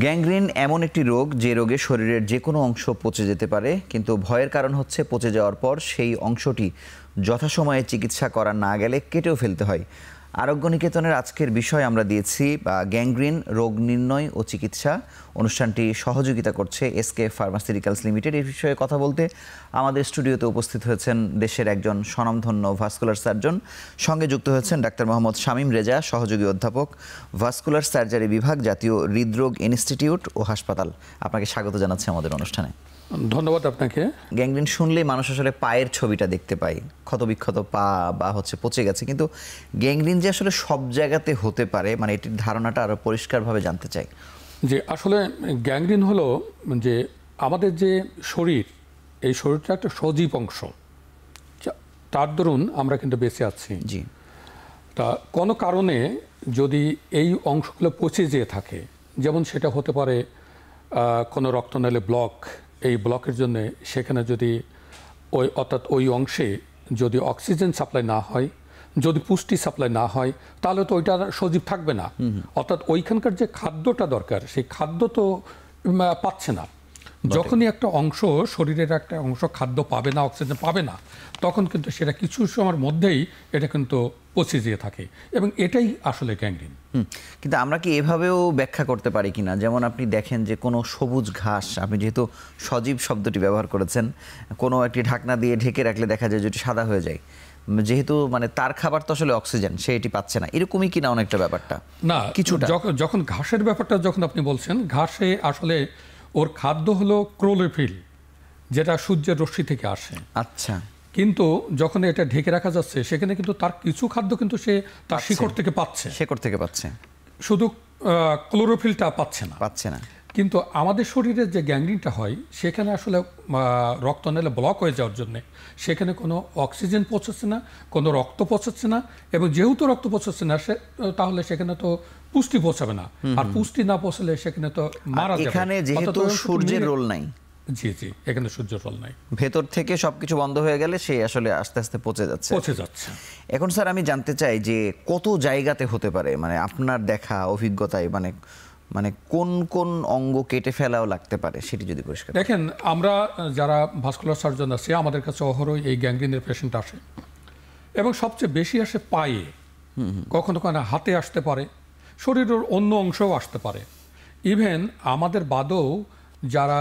Gangrene এমন একটি রোগ যে রোগে শরীরের যে কোনো অংশ পচে যেতে পারে, কিন্তু ভয়ের কারণ হচ্ছে পচে যাওয়ার পর সেই অংশটি যথাসময়ে চিকিৎসা করা না গেলে কেটেও ফেলতে হয়। আরোগ্য নিকেতনের আজকের বিষয় আমরা দিয়েছি গ্যাংগ্রিন রোগ নির্ণয় ও চিকিৎসা। অনুষ্ঠানটি সহযোগিতা করছে এসকে ফার্মাসিউটিক্যালস লিমিটেড। এই বিষয়ে কথা বলতে আমাদের স্টুডিওতে উপস্থিত হয়েছেন দেশের একজন স্বনামধন্য ভাস্কুলার সার্জন, সঙ্গে যুক্ত হয়েছেন ডাক্তার মোহাম্মদ শামীম রেজা, সহযোগী অধ্যাপক, ভাস্কুলার সার্জারি বিভাগ, জাতীয় হৃদরোগ ইনস্টিটিউট ও হাসপাতাল। আপনাকে স্বাগত জানাচ্ছি আমাদের অনুষ্ঠানে। ধন্যবাদ আপনাকে। গ্যাংগ্রিন শুনলেই মানুষ আসলে পায়ের ছবিটা দেখতে পায়, ক্ষতবিক্ষত পা বা পচে গেছে, কিন্তু গ্যাংগ্রিন যে আসলে সব জায়গাতে হতে পারে, মানে এটির ধারণাটা আরো পরিষ্কারভাবে জানতে চাই। যে আসলে গ্যাংগ্রিন হলো যে আমাদের যে শরীর, এই শরীরটা একটা সজীব অংশ, তার দরুন আমরা কিন্তু বেঁচে আছি। জি। তা কোনো কারণে যদি এই অংশগুলো পচে যেয়ে থাকে, যেমন সেটা হতে পারে কোনো রক্তনালী ব্লক, এই ব্লকের জন্য সেখানে যদি অর্থাৎ ওই অংশে যদি অক্সিজেন সাপ্লাই না হয়, যদি পুষ্টি সাপ্লাই না হয়, তাহলে তো ওইটা সজীব থাকবে না। অর্থাৎ ওইখানকার যে খাদ্যটা দরকার, সেই খাদ্য তো পাচ্ছে না। যখনই একটা অংশ, শরীরের একটা অংশ খাদ্য পাবে না, অক্সিজেন পাবে না, তখন কিন্তু সেটা কিছু সময়ের মধ্যেই এটা কিন্তু পচে যেয়ে থাকে, এবং এটাই আসলে গ্যাংগ্রিন। কিন্তু আমরা কি এভাবেও ব্যাখ্যা করতে পারি কিনা, যেমন আপনি দেখেন যে কোনো সবুজ ঘাস, আপনি যেহেতু সজীব শব্দটি ব্যবহার করেছেন, কোনো একটি ঢাকনা দিয়ে ঢেকে রাখলে দেখা যায় যেটি সাদা হয়ে যায়, যেহেতু মানে তার খাবার তো আসলে অক্সিজেন, সে এটি পাচ্ছে না, এরকমই কিনা অনেকটা ব্যাপারটা? না, কিছুটা। যখন ঘাসের ব্যাপারটা যখন আপনি বলছেন, ঘাসে আসলে ওর খাদ্য হলো ক্লোরোফিল, যেটা সূর্যের রশ্মি থেকে আসে। আচ্ছা। কিন্তু যখন এটা ঢেকে রাখা যাচ্ছে, সেখানে কিন্তু তার কিছু খাদ্য কিন্তু সে তার শিকড় থেকে পাচ্ছে, শুধু ক্লোরোফিলটা পাচ্ছে না। কিন্তু আমাদের শরীরে যে গ্যাংগ্রিনটা হয়, সেখানে আসলে রক্তনালী ব্লক হয়ে যাওয়ার জন্য সেখানে কোনো অক্সিজেন পৌঁছাচ্ছে না, কোনো রক্ত পৌঁছাচ্ছে না, এবং যেহেতু রক্ত পৌঁছাচ্ছে না, তাহলে সেখানে তো পুষ্টি পৌঁছাবে না, আর পুষ্টি না পৌঁছালে সেখানে তো মারা যাবে। এখানে যেহেতু সূর্যের রোল নাই। জি, এখানে সূর্যের রোল নাই। ভেতর থেকে সবকিছু বন্ধ হয়ে গেলে সে আসলে আস্তে আস্তে পচে যাচ্ছে। এখন স্যার আমি জানতে চাই যে কত জায়গাতে হতে পারে, মানে আপনার দেখা অভিজ্ঞতায়, মানে কোন কোন অঙ্গ কেটে ফেলাও লাগতে পারে, সেটি যদি পরিষ্কার। দেখেন, আমরা যারা ভাস্কুলার সার্জন আছি, আমাদের কাছে অহরই এই গ্যাংগ্রিনের পেশেন্ট আসে, এবং সবচেয়ে বেশি আসে পায়ে, কখনো কখনো হাতে আসতে পারে, শরীরের অন্য অংশও আসতে পারে। ইভেন আমাদের বাদেও যারা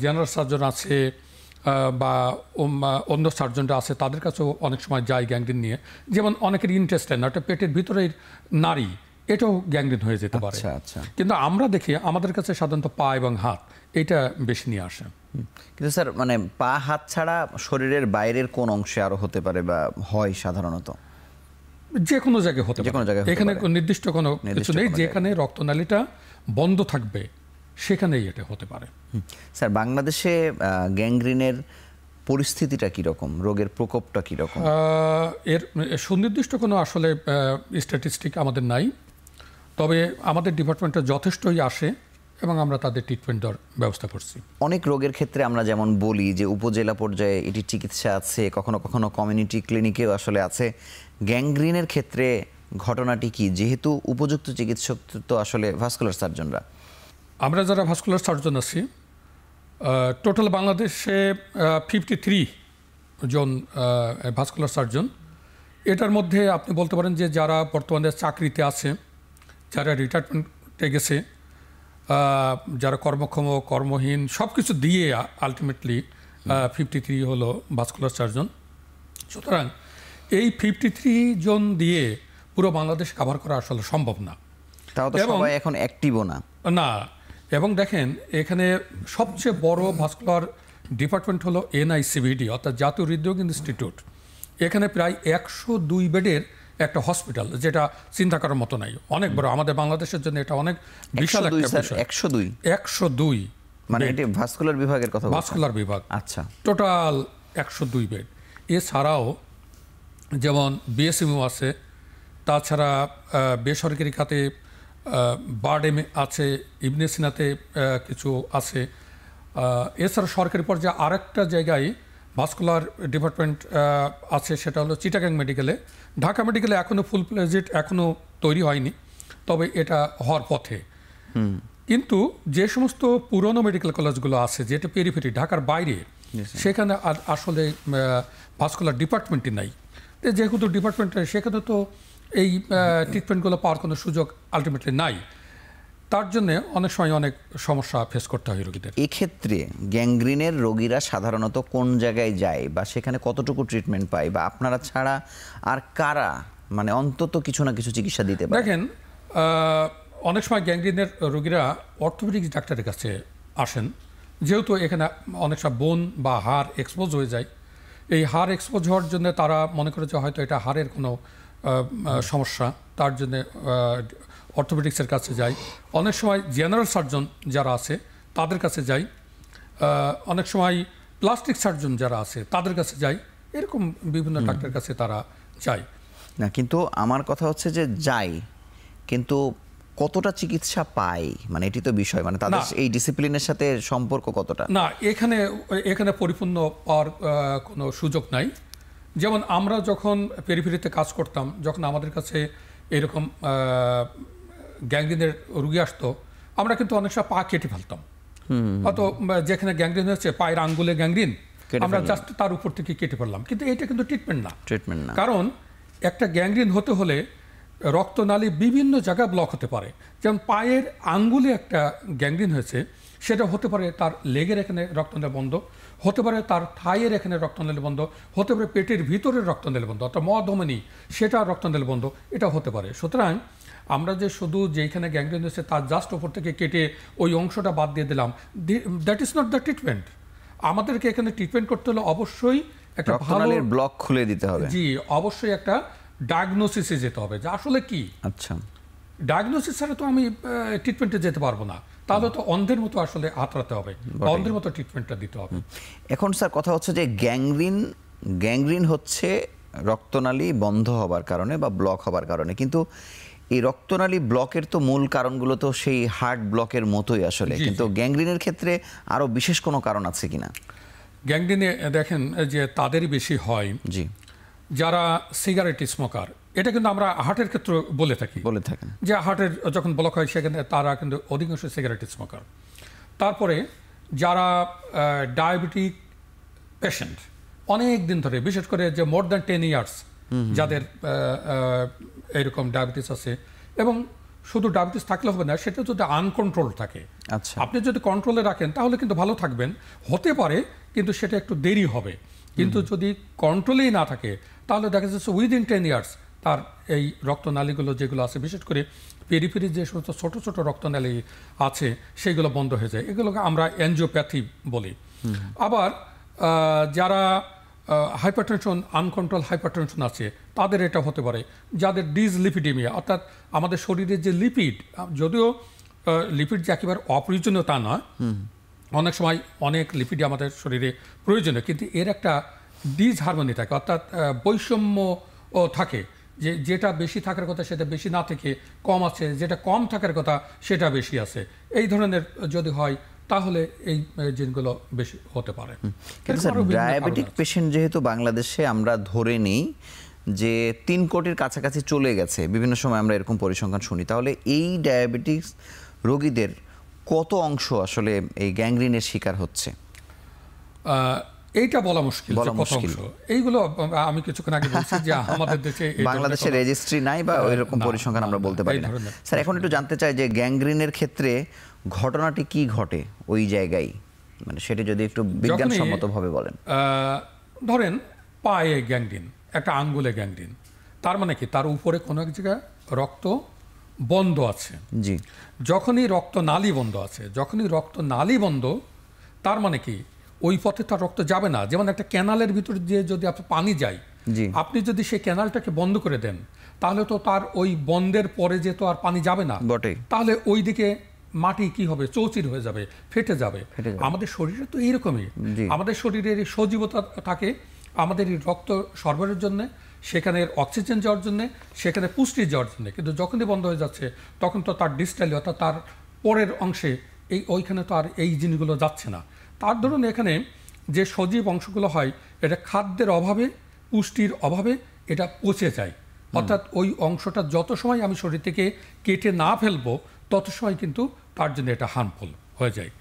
জেনারেল সার্জন আছে বা অন্য সার্জনরা আছে, তাদের কাছেও অনেক সময় যায় গ্যাংগ্রিন নিয়ে। যেমন অনেকের ইন্টেস্টাইন, একটা পেটের ভিতরের নাড়ি, এটাও গ্যাংগ্রিন হয়ে যেতে পারে। কিন্তু আমরা দেখি আমাদের কাছে সাধারণত পা এবং হাত এটা বেশি নিয়ে আসে। কিন্তু স্যার, মানে পা হাত ছাড়া শরীরের বাইরের কোন অংশে আরো হতে পারে বা হয় সাধারণত? যে কোনো জায়গায় হতে পারে, এখানে নির্দিষ্ট কোনো কিছু নেই। যেখানে রক্তনালীটা বন্ধ থাকবে সেখানেই এটা হতে পারে। স্যার, বাংলাদেশে গ্যাংগ্রিনের পরিস্থিতিটা কীরকম, রোগের প্রকোপটা কীরকম? এর সুনির্দিষ্ট কোনো আসলে স্ট্যাটিস্টিক আমাদের নাই, তবে আমাদের ডিপার্টমেন্টে যথেষ্টই আসে এবং আমরা তাদের ট্রিটমেন্ট দেওয়ার ব্যবস্থা করছি। অনেক রোগের ক্ষেত্রে আমরা যেমন বলি যে উপজেলা পর্যায়ে এটি চিকিৎসা আছে, কখনো কখনো কমিউনিটি ক্লিনিকেও আসলে আছে। গ্যাংগ্রিনের ক্ষেত্রে ঘটনাটি কি, যেহেতু উপযুক্ত চিকিৎসক তো আসলে ভাস্কুলার সার্জনরা? আমরা যারা ভাস্কুলার সার্জন আছি, টোটাল বাংলাদেশে 53 জন ভাস্কুলার সার্জন। এটার মধ্যে আপনি বলতে পারেন যে যারা বর্তমানে চাকরিতে আছে, যারা রিটায়ারমেন্টে গেছে, যারা কর্মক্ষম, কর্মহীন, সব কিছু দিয়ে আলটিমেটলি 53 হলো ভাস্কুলার সার্জন। সুতরাং এই 53 জন দিয়ে পুরো বাংলাদেশ কভার করা আসলে সম্ভব না। তাও তো সবাই এখন অ্যাক্টিভও না। এবং দেখেন, এখানে সবচেয়ে বড় ভাস্কুলার ডিপার্টমেন্ট হলো এনআইসিভিডি, অর্থাৎ জাতীয় হৃদরোগ ইনস্টিটিউট। এখানে প্রায় 102 বেডের একটা হসপিটাল, যেটা চিন্তা করার মতো নাই, অনেক বড়। আমাদের বাংলাদেশের জন্য এটা অনেক বিশাল একটা বিষয়। 102 মানে এটি ভাস্কুলার বিভাগের কথা? ভাস্কুলার বিভাগ। আচ্ছা। Total 102 bed. এছাড়াও যেমন বিএসএমইউ আছে, তাছাড়া বেসরকারি খাতে বারডেম আছে, ইবনে সিনাতে কিছু আছে। এছাড়া সরকারি পর্যায়ে আরেকটা জায়গায় ভাস্কুলার ডিপার্টমেন্ট আছে, সেটা হলো চিটাগাং মেডিকেলে। ঢাকা মেডিকেলে এখনও ফুল ফ্লেজড এখনও তৈরি হয়নি, তবে এটা হওয়ার পথে। কিন্তু যে সমস্ত পুরনো মেডিকেল কলেজগুলো আছে যেটা পেরিফেরি ঢাকার বাইরে, সেখানে আসলে ভাস্কুলার ডিপার্টমেন্টই নাই। যেহেতু ডিপার্টমেন্ট সেখানে তো এই ট্রিটমেন্টগুলো পাওয়ার কোনো সুযোগ আলটিমেটলি নাই। তার জন্য অনেক সময় অনেক সমস্যা ফেস করতে হয় রোগীদের। এক্ষেত্রে গ্যাংগ্রিনের রোগীরা সাধারণত কোন জায়গায় যায় বা সেখানে কতটুকু ট্রিটমেন্ট পায়, বা আপনারা ছাড়া আর কারা মানে অন্তত কিছু না কিছু চিকিৎসা দিতে পারে? দেখেন, অনেক সময় গ্যাংগ্রিনের রোগীরা অর্থোপেডিক্স ডাক্তারের কাছে আসেন, যেহেতু এখানে অনেক সময় বোন বা হাড় এক্সপোজ হয়ে যায়। এই হাড় এক্সপোজ হওয়ার জন্য তারা মনে করে যে হয়তো এটা হাড়ের কোনো সমস্যা, তার জন্য অর্থোপেডিক্সের কাছে যাই। অনেক সময় জেনারেল সার্জন যারা আছে তাদের কাছে যাই, অনেক সময় প্লাস্টিক সার্জন যারা আছে তাদের কাছে যাই, এরকম বিভিন্ন ডাক্তারের কাছে তারা যায়। না, কিন্তু আমার কথা হচ্ছে যে যাই, কিন্তু কতটা চিকিৎসা পায়, মানে এটি তো বিষয়, মানে তাদের এই ডিসিপ্লিনের সাথে সম্পর্ক কতটা? না, এখানে পরিপূর্ণ পাওয়ার কোনো সুযোগ নাই। যেমন আমরা যখন পেরিফেরিতে কাজ করতাম, যখন আমাদের কাছে এরকম গ্যাংগ্রিনের রুগী আসতো, আমরা কিন্তু অনেক সময় পা কেটে ফেলতাম। হয়তো যেখানে গ্যাংগ্রিন হচ্ছে পায়ের আঙ্গুলে গ্যাংগ্রিন, আমরা জাস্ট তার উপর থেকে কেটে ফেললাম, কিন্তু এটা কিন্তু ট্রিটমেন্ট না। কারণ একটা গ্যাংগ্রিন হতে হলে রক্তনালী বিভিন্ন জায়গায় ব্লক হতে পারে। যেমন পায়ের আঙ্গুলে একটা গ্যাংগ্রিন হয়েছে, সেটা হতে পারে তার লেগের এখানে রক্তনালী বন্ধ, হতে পারে তার থাইয়ের এখানে রক্তনালী বন্ধ, হতে পারে পেটের ভিতরের রক্তনালী বন্ধ, অর্থাৎ মধমনি সেটা রক্তনালী বন্ধ, এটা হতে পারে। সুতরাং আমরা যে শুধু যেখানে গ্যাংগ্রিন হয়েছে তার জাস্ট ওপর থেকে কেটে ওই অংশটা বাদ দিয়ে দিলাম, that is not the treatment. আমাদেরকে এখানে ট্রিটমেন্ট করতে হলে অবশ্যই একটা ভালো ব্লক খুলে দিতে হবে। জি, অবশ্যই একটা ডায়াগনোসিসে যেতে হবে যে আসলে কি। আচ্ছা, ডায়াগনোসিস ছাড়া তো আমি ট্রিটমেন্টে যেতে পারবো না, তাহলে তো অন্ধের মতো আসলে হাতড়াতে হবে, অন্ধের মতো ট্রিটমেন্টটা দিতে হবে। এখন স্যার কথা হচ্ছে যে গ্যাংগ্রিন হচ্ছে রক্তনালী বন্ধ হবার কারণে বা ব্লক হবার কারণে, কিন্তু এই রক্তনালী ব্লকের তো মূল কারণগুলো তো সেই হার্ট ব্লকের মতোই আসলে, কিন্তু গ্যাংগ্রিনের ক্ষেত্রে আরো বিশেষ কোনো কারণ আছে কিনা? গ্যাংগ্রিনে দেখেন যে তাদেরই বেশি হয় জি, যারা সিগারেট স্মোকার। এটা কিন্তু আমরা হার্টের ক্ষেত্রে বলে থাকেন যে হার্টের যখন ব্লক হয় সেখানে তারা কিন্তু অধিকাংশ সিগারেট স্মোকার। তারপরে যারা ডায়াবেটিক পেশেন্ট অনেক দিন ধরে, বিশেষ করে যে মোর দ্যান 10 ইয়ার্স যাদের এরকম ডায়াবেটিস আছে, এবং শুধু ডায়াবেটিস থাকলে হবে না, সেটা যদি আনকন্ট্রোল থাকে, আচ্ছা, আপনি যদি কন্ট্রোলে রাখেন তাহলে কিন্তু ভালো থাকবেন, হতে পারে, কিন্তু সেটা একটু দেরি হবে। কিন্তু যদি কন্ট্রোলেই না থাকে তাহলে দেখা যাচ্ছে উইদিন 10 ইয়ার্স তার এই রক্তনালীগুলো যেগুলো আছে, বিশেষ করে পেরিফেরি যে সমস্ত ছোট ছোট রক্তনালী আছে সেগুলো বন্ধ হয়ে যায়। এগুলোকে আমরা এনজিওপ্যাথি বলি। আবার যারা হাইপারটেনশন, আনকন্ট্রোল হাইপারটেনশন আছে, তাদের এটা হতে পারে। যাদের ডিসলিপিডেমিয়া, অর্থাৎ আমাদের শরীরের যে লিপিড, যদিও লিপিড যে একেবারে অপ্রয়োজনীয় তা নয়, অনেক সময় অনেক লিপিডই আমাদের শরীরে প্রয়োজনীয়, কিন্তু এর একটা ডিসহারমোনি থাকে, অর্থাৎ বৈষম্য থাকে, যেটা বেশি থাকার কথা সেটা বেশি না থেকে কম আছে, যেটা কম থাকার কথা সেটা বেশি আছে। এই ধরনের যদি হয় তাহলে এই জিনগুলো বেশি হতে পারে। কিন্তু স্যার, ডায়াবেটিক পেশেন্ট যেহেতু বাংলাদেশে আমরা ধরে নিই যে 3 কোটির কাছাকাছি চলে গেছে, বিভিন্ন সময় আমরা এরকম পরিসংখ্যান শুনি, তাহলে এই ডায়াবেটিস রোগীদের কত অংশ আসলে এই গ্যাংগ্রিনের শিকার হচ্ছে? এইটা বলা মুশকিল। এইগুলো আমি কিছুক্ষণ আগে বলছি যে আমাদের দেশে বাংলাদেশে রেজিস্ট্রি নাই বা ওইরকম পরিসংখ্যান আমরা বলতে পারি না। স্যার, এখন একটু জানতে চাই যে গ্যাংগ্রিনের ক্ষেত্রে ঘটনাটি কি ঘটে ওই জায়গায়, মানে সেটা যদি একটু বিজ্ঞানসম্মতভাবে বলেন। ধরেন পায়ে গ্যাংগ্রিন, একটা আঙ্গুলে গ্যাংগ্রিন, তার মানে কি তার উপরে কোনো এক জায়গায় রক্ত বন্ধ আছে। জি, যখনই রক্তনালী বন্ধ আছে, যখনই রক্তনালী বন্ধ, তার মানে কি ওই পথে তার রক্ত যাবে না। যেমন একটা ক্যানালের ভিতর দিয়ে যদি পানি যায়, আপনি যদি সেই ক্যানালটাকে বন্ধ করে দেন তাহলে তো তার ওই বন্ধের পরে যে তো আর পানি যাবে না, তাহলে ওই দিকে মাটি কি হবে, চৌচির হয়ে যাবে, ফেটে যাবে। আমাদের শরীরে তো এইরকমই, আমাদের শরীরের সজীবতা থাকে আমাদের এই রক্ত সরবরাহের জন্য, সেখানে অক্সিজেন যাওয়ার জন্য, সেখানে পুষ্টি যাওয়ার জন্য। কিন্তু যখনই বন্ধ হয়ে যাচ্ছে তখন তো তার ডিস্টালি, অর্থাৎ তার পরের অংশে ওইখানে তো আর এই জিনিসগুলো যাচ্ছে না। তার ধরুন এখানে যে সজীব অংশগুলো হয়, এটা খাদ্যের অভাবে, পুষ্টির অভাবে এটা পচে যায়। অর্থাৎ ওই অংশটা যত সময় আমি শরীর থেকে কেটে না ফেলবো তত সময় কিন্তু তার জন্য এটা হার্মফুল হয়ে যায়।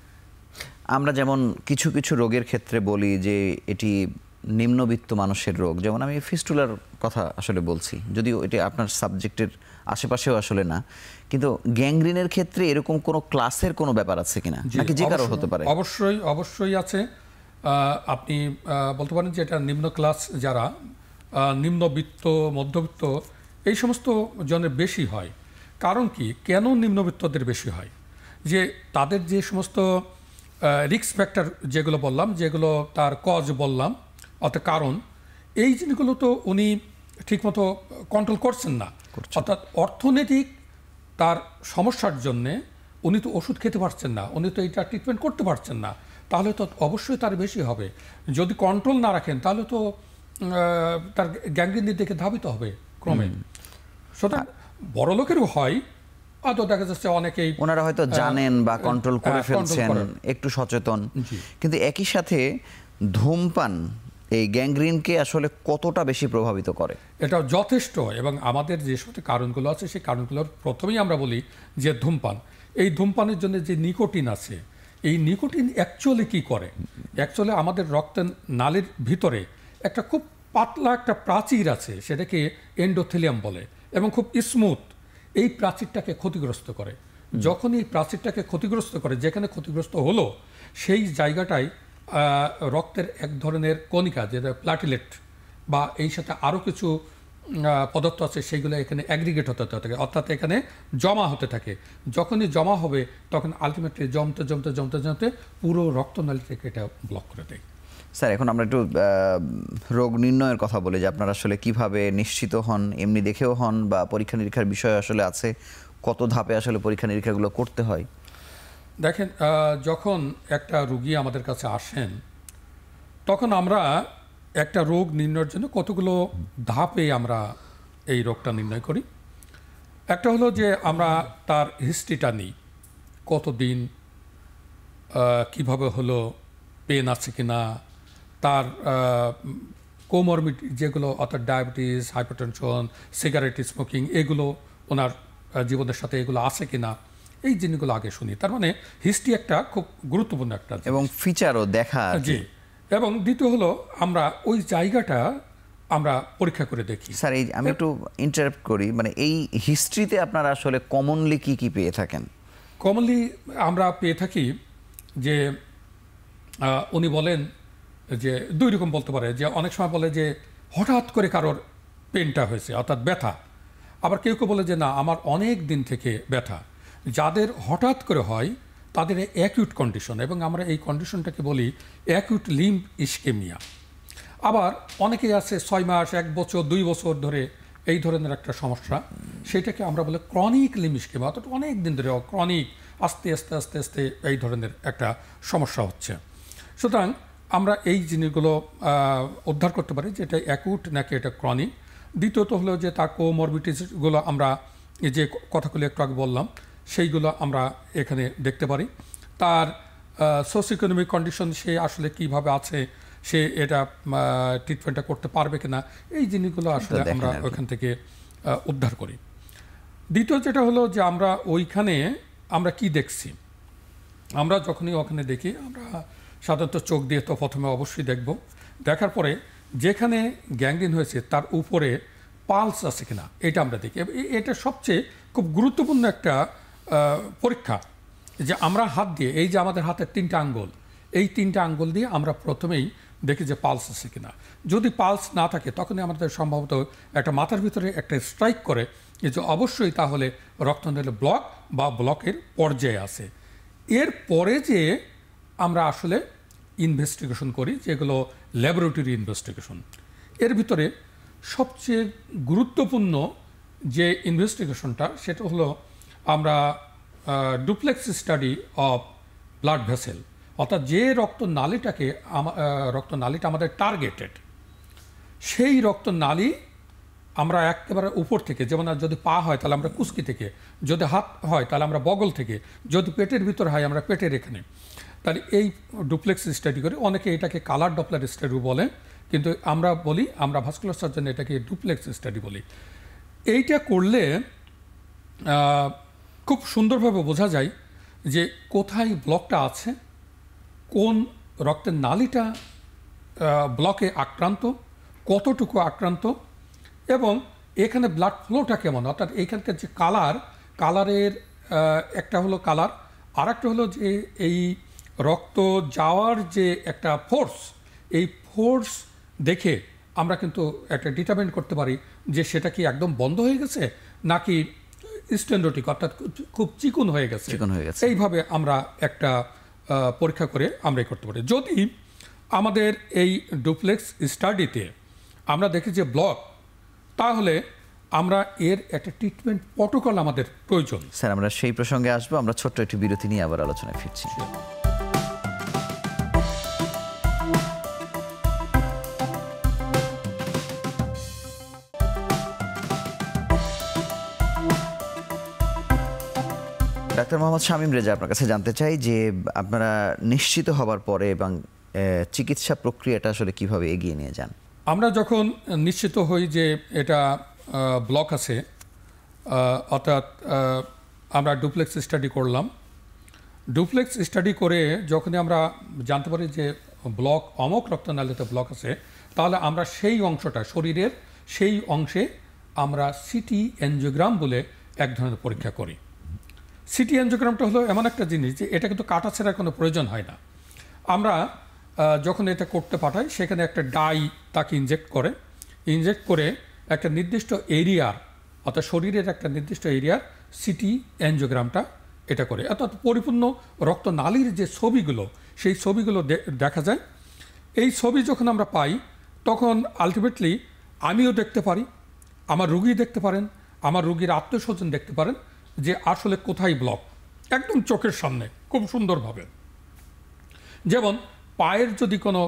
আমরা যেমন কিছু কিছু রোগের ক্ষেত্রে বলি যে এটি নিম্নবিত্ত মানুষের রোগ, যেমন আমি ফিস্টুলার কথা আসলে বলছি, যদিও এটি আপনার সাবজেক্টের আশেপাশেও আসলে না, কিন্তু গ্যাংগ্রিনের ক্ষেত্রে এরকম কোনো ক্লাসের কোনো ব্যাপার আছে কিনা, নাকি যে কারো হতে পারে? অবশ্যই অবশ্যই আছে। আপনি বলতে পারেন যে এটা নিম্ন ক্লাস, যারা নিম্নবিত্ত, মধ্যবিত্ত, এই সমস্ত জনের বেশি হয়। কারণ কি, কেন নিম্নবিত্তদের বেশি হয়? যে তাদের যে সমস্ত রিস্ক ফ্যাক্টর যেগুলো বললাম, যেগুলো তার কজ বললাম, অর্থাৎ কারণ, এই জিনিসগুলো তো উনি ঠিকমতো কন্ট্রোল করছেন না। অর্থাৎ অর্থনৈতিক তার সমস্যার জন্যে উনি তো ওষুধ খেতে পারছেন না, উনি তো এটা ট্রিটমেন্ট করতে পারছেন না, তাহলে তো অবশ্যই তার বেশি হবে। যদি কন্ট্রোল না রাখেন তাহলে তো তার গ্যাংগ্রিনের দিকে ধাবিত হবে ক্রমে। সুতরাং বড় লোকেরও হয়, আদৌ দেখা যাচ্ছে অনেকেই ওনারা হয়তো জানেন বা কন্ট্রোল করে ফেলছেন, একটু সচেতন, কিন্তু একই সাথে ধূমপান এই গ্যাংগ্রিনকে আসলে কতটা বেশি প্রভাবিত করে? এটা যথেষ্ট। এবং আমাদের যে সমস্ত কারণগুলো আছে সেই কারণগুলোর প্রথমেই আমরা বলি যে ধূমপান। এই ধূমপানের জন্য যে নিকোটিন আছে, এই নিকোটিন অ্যাকচুয়ালি কি করে? অ্যাকচুয়ালি আমাদের রক্তের নালীর ভিতরে একটা খুব পাতলা একটা প্রাচীর আছে, সেটাকে এন্ডোথেলিয়াম বলে, এবং খুব স্মুথ। এই প্রাচীরটাকে ক্ষতিগ্রস্ত করে। যখন এই প্রাচীরটাকে ক্ষতিগ্রস্ত করে, যেখানে ক্ষতিগ্রস্ত হলো সেই জায়গাটায় রক্তের এক ধরনের কণিকা, যেটা প্লাটিলেট বা এই সাথে আরও কিছু পদার্থ আছে, সেইগুলো এখানে অ্যাগ্রিগেট হতে থাকে, অর্থাৎ এখানে জমা হতে থাকে। যখনই জমা হবে তখন আলটিমেটলি জমতে জমতে জমতে জমতে পুরো রক্তনালীটাকে এটা ব্লক করে দেয়। স্যার, এখন আমরা একটু রোগ নির্ণয়ের কথা বলি, যে আপনারা আসলে কিভাবে নিশ্চিত হন, এমনি দেখেও হন বা পরীক্ষা নিরীক্ষার বিষয় আসলে আছে, কত ধাপে আসলে পরীক্ষা নিরীক্ষাগুলো করতে হয়? দেখেন, যখন একটা রুগী আমাদের কাছে আসেন, তখন আমরা একটা রোগ নির্ণয়ের জন্য কতগুলো ধাপে আমরা এই রোগটা নির্ণয় করি। একটা হলো যে আমরা তার হিস্ট্রিটা নিই, কতদিন, কিভাবে হলো, পেন আছে কিনা, তার কোমরবিডিটি যেগুলো, অর্থাৎ ডায়াবেটিস, হাইপারটেনশন, সিগারেট স্মোকিং, এগুলো ওনার জীবনের সাথে এগুলো আছে কিনা, এই জিনিসগুলো আগে শুনি। তার মানে হিস্ট্রি একটা খুব গুরুত্বপূর্ণ একটা, এবং ফিচারও দেখা। জি। এবং দ্বিতীয় হলো আমরা ওই জায়গাটা আমরা পরীক্ষা করে দেখি। স্যার, এই আমি একটু ইন্টারাপ্ট করি, মানে এই হিস্ট্রিতে আপনারা আসলে কমনলি কি কি পেয়ে থাকেন? কমনলি আমরা পেয়ে থাকি যে উনি বলেন যে দুই রকম বলতে পারে, যে অনেক সময় বলে যে হঠাৎ করে কারোর পেনটা হয়েছে, অর্থাৎ ব্যথা। আবার কেউ কেউ বলে যে না, আমার অনেক দিন থেকে ব্যথা। যাদের হঠাৎ করে হয় তাদের অ্যাকিউট কন্ডিশন, এবং আমরা এই কন্ডিশনটাকে বলি অ্যাকিউট লিম্ব ইসকেমিয়া। আবার অনেকেই আছে 6 মাস, 1 বছর, 2 বছর ধরে এই ধরনের একটা সমস্যা, সেটাকে আমরা বলি ক্রনিক লিম্ব ইসকেমিয়া, অর্থাৎ অনেক দিন ধরে ক্রনিক, আস্তে আস্তে আস্তে আস্তে এই ধরনের একটা সমস্যা হচ্ছে। সুতরাং আমরা এই জিনিসগুলো উদ্ধার করতে পারি যে এটা অ্যাকুট নাকি এটা ক্রনিক। দ্বিতীয়ত হলো যে তার কোমরবিডিটিসগুলো আমরা এই যে কথাগুলো একটু আগে বললাম, সেইগুলো আমরা এখানে দেখতে পারি। তার সোশিও ইকোনমিক কন্ডিশন, সে আসলে কিভাবে আছে, সে এটা ট্রিটমেন্টটা করতে পারবে কিনা, এই জিনিসগুলো আসলে আমরা ওইখান থেকে উদ্ধার করি। দ্বিতীয় যেটা হলো যে আমরা ওইখানে আমরা কি দেখছি, আমরা যখনই ওখানে দেখি, আমরা সাধারণত চোখ দিয়ে তো প্রথমে অবশ্যই দেখব। দেখার পরে যেখানে গ্যাংগ্রিন হয়েছে তার উপরে পালস আছে কিনা এটা আমরা দেখি। এটা সবচেয়ে খুব গুরুত্বপূর্ণ একটা পরীক্ষা, যে আমরা হাত দিয়ে, এই যে আমাদের হাতের 3টা আঙ্গুল, এই 3টা আঙ্গুল দিয়ে আমরা প্রথমেই দেখি যে পালস আছে কিনা। যদি পালস না থাকে তখনই আমাদের সম্ভবত একটা মাথার ভিতরে একটা স্ট্রাইক করে যে অবশ্যই তাহলে রক্তনালী ব্লক বা ব্লকের পর্যায়ে আছে। এর পরে যে আমরা আসলে ইনভেস্টিগেশন করি, যেগুলো ল্যাবরেটরি ইনভেস্টিগেশন। এর ভিতরে সবচেয়ে গুরুত্বপূর্ণ যে ইনভেস্টিগেশনটা, সেটা হলো আমরা duplex study of blood vessel, অর্থাৎ যে রক্তনালীটা আমাদের টার্গেটেড, সেই রক্তনালী আমরা একেবারে উপর থেকে, যেমন যদি পা হয় তাহলে আমরা কুস্কি থেকে, যদি হাত হয় তাহলে আমরা বগল থেকে, যদি পেটের ভিতর হয় আমরা পেটের এখানে, তাহলে এই ডুপ্লেক্স স্টাডি করি। অনেকে এটাকে কালার ডপলার স্টাডি বলে, কিন্তু আমরা ভাস্কুলার সার্জন এটাকে ডুপ্লেক্স স্টাডি বলি। এইটা করলে খুব সুন্দরভাবে বোঝা যায় যে কোথায় ব্লকটা আছে, কোন রক্তের নালীটা ব্লকে আক্রান্ত, কতটুকু আক্রান্ত, এবং এখানে ব্লাড ফ্লোটা কেমন, অর্থাৎ এইখানকার যে কালারের একটা হলো কালার, আর একটা হলো যে এই রক্ত যাওয়ার যে একটা ফোর্স, এই ফোর্স দেখে আমরা কিন্তু একটা ডিটারমাইন করতে পারি যে সেটা কি একদম বন্ধ হয়ে গেছে নাকি স্টেন্ডোটিক, অর্থাৎ খুব চিকুন হয়ে গেছে। এইভাবে আমরা একটা পরীক্ষা করে আমরা করতে পারি। যদি আমাদের এই ডুপ্লেক্স স্টাডিতে আমরা দেখি যে ব্লক, তাহলে আমরা এর একটা ট্রিটমেন্ট প্রটোকল আমাদের প্রয়োজন। স্যার, আমরা সেই প্রসঙ্গে আসবো। আমরা ছোট্ট একটি বিরতি নিয়ে আবার আলোচনায় ফিরছি। ডাক্তার মোহাম্মদ শামীম রেজা, আপনার কাছে জানতে চাই যে আপনারা নিশ্চিত হবার পরে এবং চিকিৎসা প্রক্রিয়াটা আসলে কিভাবে এগিয়ে নিয়ে যান? আমরা যখন নিশ্চিত হই যে এটা ব্লক আছে, অর্থাৎ আমরা ডুপ্লেক্স স্টাডি করলাম। ডুপ্লেক্স স্টাডি করে যখনই আমরা জানতে পারি যে ব্লক অমুক রক্তনালীতে ব্লক আছে, তাহলে আমরা সেই অংশটা, শরীরের সেই অংশে আমরা সিটি এনজিওগ্রাম বলে এক ধরনের পরীক্ষা করি। সিটি এনজিওগ্রামটা হলো এমন একটা জিনিস যে এটা কিন্তু কাটা ছেঁড়ার কোনো প্রয়োজন হয় না। আমরা যখন এটা করতে পাঠাই, সেখানে একটা ডাই তাকে ইনজেক্ট করে একটা নির্দিষ্ট এরিয়ার, অর্থাৎ শরীরের একটা নির্দিষ্ট এরিয়ার সিটি এনজিওগ্রামটা এটা করে, অর্থাৎ পরিপূর্ণ রক্তনালীর যে ছবিগুলো, সেই ছবিগুলো দেখা যায়। এই ছবি যখন আমরা পাই, তখন আলটিমেটলি আমিও দেখতে পারি, আমার রুগী দেখতে পারেন, আমার রুগীর আত্মীয়স্বজন দেখতে পারেন যে আসলে কোথায় ব্লক, একদম চোখের সামনে খুব সুন্দরভাবে। যেমন পায়ের যদি কোনো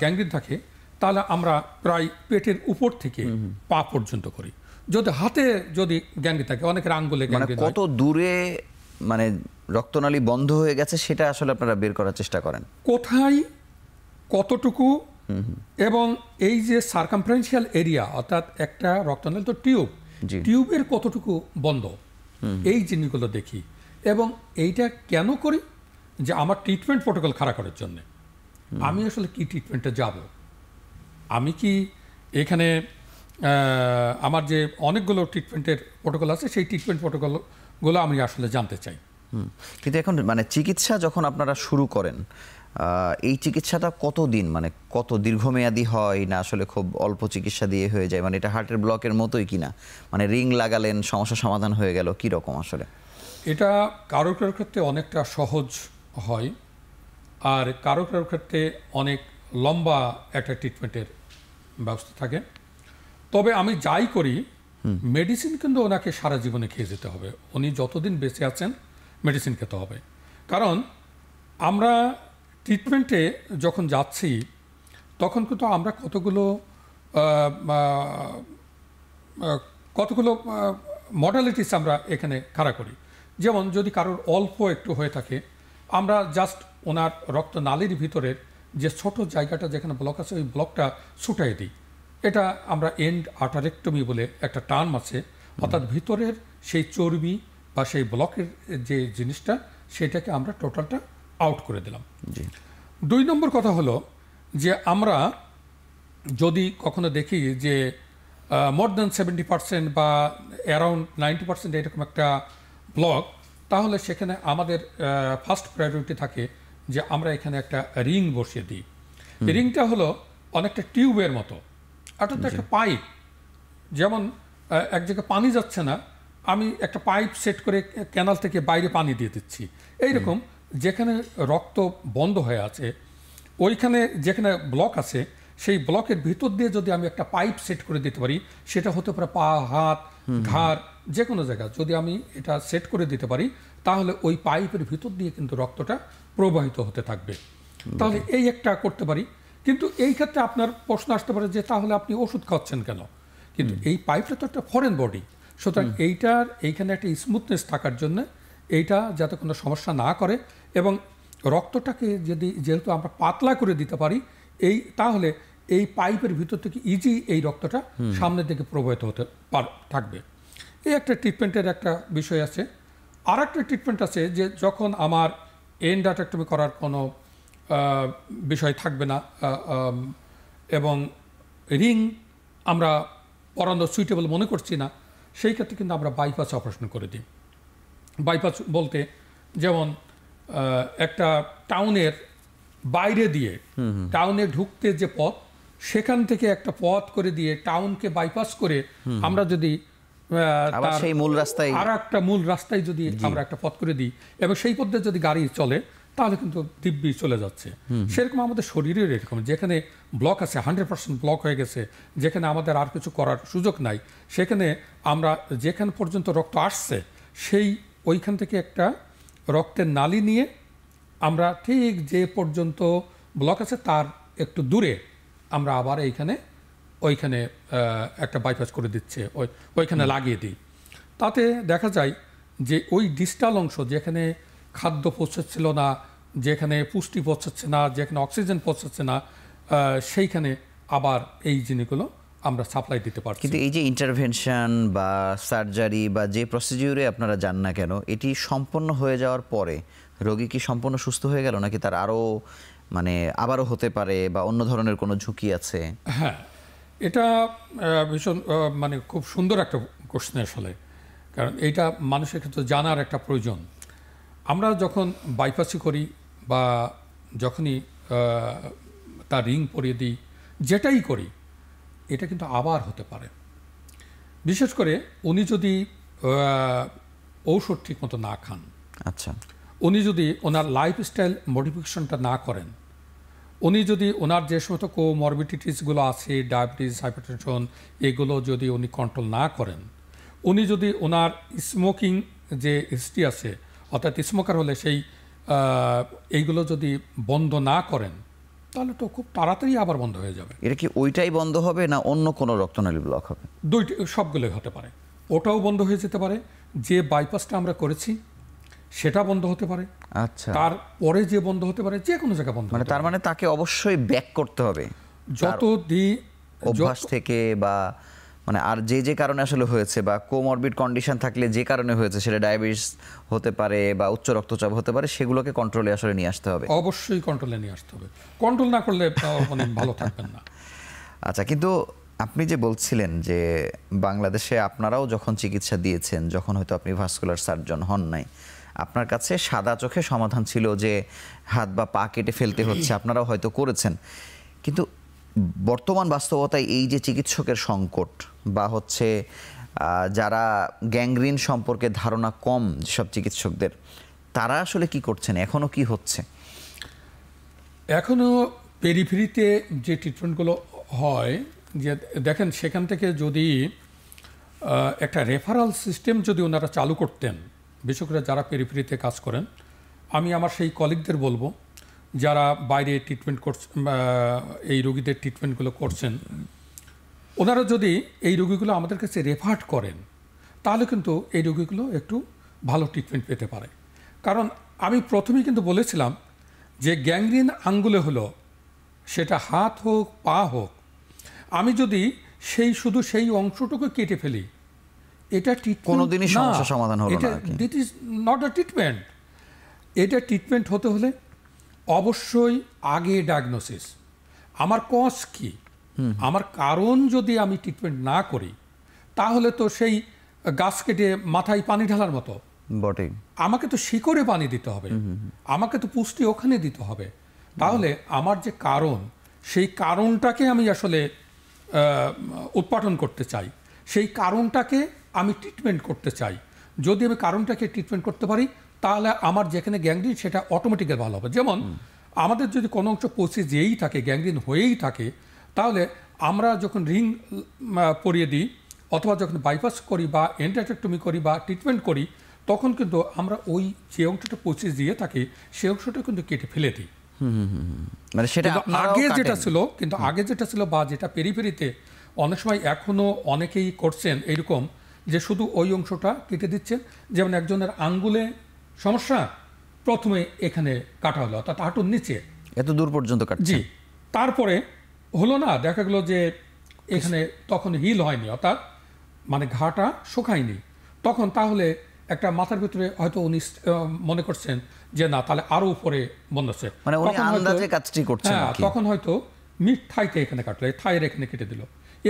গ্যাংগ্রিন থাকে, তাহলে আমরা প্রায় পেটের উপর থেকে পা পর্যন্ত করি। যদি হাতে যদি গ্যাংগ্রিন থাকে, অনেকের আঙ্গুলে গ্যাংগ্রিন, কত দূরে মানে রক্তনালী বন্ধ হয়ে গেছে সেটা আসলে আপনারা বের করার চেষ্টা করেন, কোথায় কতটুকু, এবং এই যে সার্কামফারেন্সিয়াল এরিয়া, অর্থাৎ একটা রক্তনালী তো টিউবের কতটুকু বন্ধ, এই জিনিসগুলো দেখি। এবং এইটা কেন করি? যে আমার ট্রিটমেন্ট প্রোটোকল খাড়া করার জন্য। আমি আসলে কি ট্রিটমেন্টে যাব, আমি কি এখানে আমার যে অনেকগুলো ট্রিটমেন্টের প্রোটোকল আছে, সেই ট্রিটমেন্ট প্রোটোকলগুলো আমি আসলে জানতে চাই। কিন্তু এখন মানে চিকিৎসা যখন আপনারা শুরু করেন, এই চিকিৎসাটা কতদিন, মানে কত দীর্ঘমেয়াদী হয়, না আসলে খুব অল্প চিকিৎসা দিয়ে হয়ে যায়? মানে এটা হার্টের ব্লকের মতোই কিনা, মানে রিং লাগালেন সমস্যা সমাধান হয়ে গেল, কি রকম আসলে? এটা কারো কারোর ক্ষেত্রে অনেকটা সহজ হয়, আর কারো কারোর ক্ষেত্রে অনেক লম্বা একটা ট্রিটমেন্টের ব্যবস্থা থাকে। তবে আমি যাই করি, মেডিসিন কিন্তু ওনাকে সারা জীবনে খেয়ে যেতে হবে। উনি যতদিন বেঁচে আছেন মেডিসিন খেতে হবে। কারণ আমরা ট্রিটমেন্টে যখন যাচ্ছি, তখন কিন্তু আমরা কতগুলো মডালিটিস আমরা এখানে খাড়া করি। যেমন যদি কারোর অল্প একটু হয়ে থাকে, আমরা জাস্ট ওনার রক্তনালীর ভিতরের যে ছোট জায়গাটা যেখানে ব্লক আছে, ওই ব্লকটা ছুটাই দিই। এটা আমরা এন্ড আর্টারেক্টমি বলে একটা টার্ম আছে, অর্থাৎ ভিতরের সেই চর্বি বা সেই ব্লকের যে জিনিসটা, সেটাকে আমরা টোটালটা আউট করে দিলাম। 2 নম্বর কথা হলো যে আমরা যদি কখনো দেখি যে মোর দ্যান 70% বা অ্যারাউন্ড 90% এরকম একটা ব্লক, তাহলে সেখানে আমাদের ফার্স্ট প্রায়োরিটি থাকে যে আমরা এখানে একটা রিং বসিয়ে দিই। রিংটা হলো অনেকটা টিউবের মতো, অর্থাৎ একটা পাইপ। যেমন এক জায়গায় পানি যাচ্ছে না, আমি একটা পাইপ সেট করে ক্যানাল থেকে বাইরে পানি দিয়ে দিচ্ছি। এইরকম যেখানে রক্ত বন্ধ হয়ে আছে, ওইখানে যেখানে ব্লক আছে, সেই ব্লকের ভিতর দিয়ে যদি আমি একটা পাইপ সেট করে দিতে পারি, সেটা হতে পারে পা, হাত, ঘাড়, যে কোনো জায়গা যদি আমি এটা সেট করে দিতে পারি, তাহলে ওই পাইপের ভিতর দিয়ে কিন্তু রক্তটা প্রবাহিত হতে থাকবে। তাহলে এই একটা করতে পারি। কিন্তু এই ক্ষেত্রে আপনার প্রশ্ন আসতে পারে যে তাহলে আপনি ওষুধ খাচ্ছেন কেন? কিন্তু এই পাইপটা তো একটা ফরেন বডি, সুতরাং এইখানে একটা স্মুথনেস থাকার জন্য, এইটা যাতে কোনো সমস্যা না করে, এবং রক্তটাকে যেহেতু আমরা পাতলা করে দিতে পারি, তাহলে এই পাইপের ভিতর থেকে ইজি এই রক্তটা সামনের দিকে প্রবাহিত হতে থাকবে। এই একটা ট্রিটমেন্টের একটা বিষয় আছে। আর একটা ট্রিটমেন্ট আছে যে যখন আমার এন্ডাক্টমি করার কোনো বিষয় থাকবে না এবং রিং আমরা পরানো সুইটেবল মনে করছি না, সেই ক্ষেত্রে কিন্তু আমরা বাইপাস অপারেশন করে দিই। বাইপাস বলতে যেমন একটা টাউনের বাইরে দিয়ে টাউনে ঢুকতে যে পথ, সেখান থেকে একটা পথ করে দিয়ে টাউনকে বাইপাস করে আমরা যদি সেই মূল রাস্তায় আর একটা মূল রাস্তায় যদি আমরা একটা পথ করে দিই এবং সেই পথে যদি গাড়ি চলে, তাহলে কিন্তু দিব্যি চলে যাচ্ছে। সেরকম আমাদের শরীরের এরকম, যেখানে ব্লক আছে 100% ব্লক হয়ে গেছে, যেখানে আমাদের আর কিছু করার সুযোগ নাই, সেখানে আমরা যেখান পর্যন্ত রক্ত আসছে সেই ওইখান থেকে একটা রক্তের নালি নিয়ে আমরা ঠিক যে পর্যন্ত ব্লক আছে তার একটু দূরে আমরা আবার ওইখানে একটা বাইপাস করে দিচ্ছে, ওইখানে লাগিয়ে দিই। তাতে দেখা যায় যে ওই ডিস্টাল অংশ যেখানে খাদ্য পৌঁছাচ্ছিল না, যেখানে পুষ্টি পৌঁছাচ্ছে না, যেখানে অক্সিজেন পৌঁছাচ্ছে না, সেইখানে আবার এই জিনিসগুলো আমরা সাপ্লাই দিতে পারছি। কিন্তু এই যে ইন্টারভেনশন বা সার্জারি বা যে প্রসিডিউরে আপনারা যান না কেন, এটি সম্পন্ন হয়ে যাওয়ার পরে রোগী কি সম্পূর্ণ সুস্থ হয়ে গেল, নাকি তার আবারও হতে পারে বা অন্য ধরনের কোনো ঝুঁকি আছে? হ্যাঁ, এটা ভীষণ খুব সুন্দর একটা কোশ্চেন আসলে, কারণ এইটা মানুষের ক্ষেত্রে জানার একটা প্রয়োজন। আমরা যখন বাইপাসি করি বা যখনই তার রিং পরিয়ে দিই, যেটাই করি, এটা কিন্তু আবার হতে পারে। বিশেষ করে উনি যদি ঔষধ ঠিক মতো না খান, আচ্ছা, উনি যদি ওনার লাইফস্টাইল মডিফিকেশনটা না করেন, উনি যদি ওনার যে সমস্ত কোমরবিডিটিসগুলো আছে, ডায়াবেটিস, হাইপারটেনশন, এগুলো যদি উনি কন্ট্রোল না করেন, উনি যদি ওনার স্মোকিং যে হিস্ট্রি আছে, অর্থাৎ স্মোকার হলে সেই এইগুলো যদি বন্ধ না করেন, তাহলে তো খুব তাড়াতাড়ি আবার বন্ধ হয়ে যাবে। এটা কি ওইটাই বন্ধ হবে না অন্য কোনো রক্তনালী ব্লক হবে? সবগুলোই হতে পারে। ওটাও বন্ধ হয়ে যেতে পারে, যে বাইপাসটা আমরা করেছি সেটা বন্ধ হতে পারে, আচ্ছা, তারপরে যে বন্ধ হতে পারে, যে কোনো জায়গায় বন্ধ। তার মানে তাকে অবশ্যই ব্যাক করতে হবে অভ্যাস থেকে, বা আর যে কারণে আসলে হয়েছে, বা কোমরবিড কন্ডিশন থাকলে যে কারণে হয়েছে, সেটা ডায়াবেটিস হতে পারে বা উচ্চ রক্তচাপ হতে পারে, সেগুলোকে কন্ট্রোলে আসলে নিয়ে আসতে হবে। অবশ্যই কন্ট্রোলে নিয়ে আসতে হবে, কন্ট্রোল না করলে ভালো থাকবেন না। আচ্ছা, কিন্তু আপনি যে বলছিলেন যে বাংলাদেশে আপনারাও যখন চিকিৎসা দিয়েছেন, যখন হয়তো আপনি ভাস্কুলার সার্জন হন নাই, আপনার কাছে সাদা চোখে সমাধান ছিল যে হাত বা পা কেটে ফেলতে হচ্ছে, আপনারাও হয়তো করেছেন। কিন্তু বর্তমান বাস্তবতায় এই যে চিকিৎসকের সংকট, বা যারা গ্যাংগ্রিন সম্পর্কে ধারণা কম যেসব চিকিৎসকদের, তারা আসলে কি করছেন, এখনো কি হচ্ছে? এখনো পেরিফেরিতে যে ট্রিটমেন্টগুলো হয়, যে দেখেন সেখান থেকে যদি একটা রেফারাল সিস্টেম যদি ওনারা চালু করতেন, বিশেষ করে যারা পেরিফেরিতে কাজ করেন, আমি আমার সেই কলিগদের বলবো যারা বাইরে ট্রিটমেন্ট করছেন, এই রোগীদের ট্রিটমেন্টগুলো করছেন, ওনারা যদি এই রোগীগুলো আমাদের কাছে রেফার করেন, তাহলে কিন্তু এই রোগীগুলো একটু ভালো ট্রিটমেন্ট পেতে পারে। কারণ আমি প্রথমেই কিন্তু বলেছিলাম যে গ্যাংগ্রিন আঙ্গুলে হলো, সেটা হাত হোক পা হোক, আমি যদি শুধু সেই অংশটুকু কেটে ফেলি, এটা ট্রিটমেন্ট কোনোদিনই সমস্যা সমাধান হলো না। দিট ইজ নট আ ট্রিটমেন্ট। এটা ট্রিটমেন্ট হতে হলে অবশ্যই আগে ডায়াগনোসিস, আমার কজ কি, আমার কারণ যদি আমি ট্রিটমেন্ট না করি, তাহলে তো সেই গাছ কেটে মাথায় পানি ঢালার মতো বটে। আমাকে তো শিকড়ে পানি দিতে হবে, আমাকে তো পুষ্টি ওখানে দিতে হবে। তাহলে আমার যে কারণ, সেই কারণটাকে আমি আসলে উৎপাদন করতে চাই, সেই কারণটাকে আমি ট্রিটমেন্ট করতে চাই। যদি আমি কারণটাকে ট্রিটমেন্ট করতে পারি, তাহলে আমার যেখানে গ্যাংগ্রিন সেটা অটোমেটিক্যালি ভালো হবে। যেমন আমাদের যদি কোনো অংশ পচে যেয়েই থাকে, গ্যাংগ্রিন হয়েই থাকে, তাহলে আমরা যখন রিং পরিয়ে দিই, অথবা যখন বাইপাস করি বা এন্ডাক্টমি করি বা ট্রিটমেন্ট করি, তখন কিন্তু আমরা ওই যে অংশটা পচে দিয়ে থাকে, সেই অংশটা কিন্তু কেটে ফেলে দিই। সেটা আগে যেটা ছিল বা যেটা পেরিফেরিতে অনেক সময় এখনো অনেকেই করছেন এইরকম, যে শুধু ওই অংশটা কেটে দিচ্ছেন। যেমন একজনের আঙ্গুলে সমস্যা, প্রথমে এখানে কাটা হলো, অর্থাৎ হাঁটুর নিচে এত দূর পর্যন্ত কাটছে, জি, তারপরে হলো না, দেখা গেল যে এখানে তখন হিল হয়নি, অর্থাৎ ঘাটা শুকায়নি, তখন তাহলে একটা মাথার ভিতরে হয়তো উনি মনে করছেন যে না তাহলে আরো উপরে মনে হচ্ছে, মানে উনি আন্দাজে কাজটি করছেন হ্যাঁ, আর কি। তখন হয়তো মিড থাইতে এখানে কাটলো, এই থাইয়ের এখানে কেটে দিল,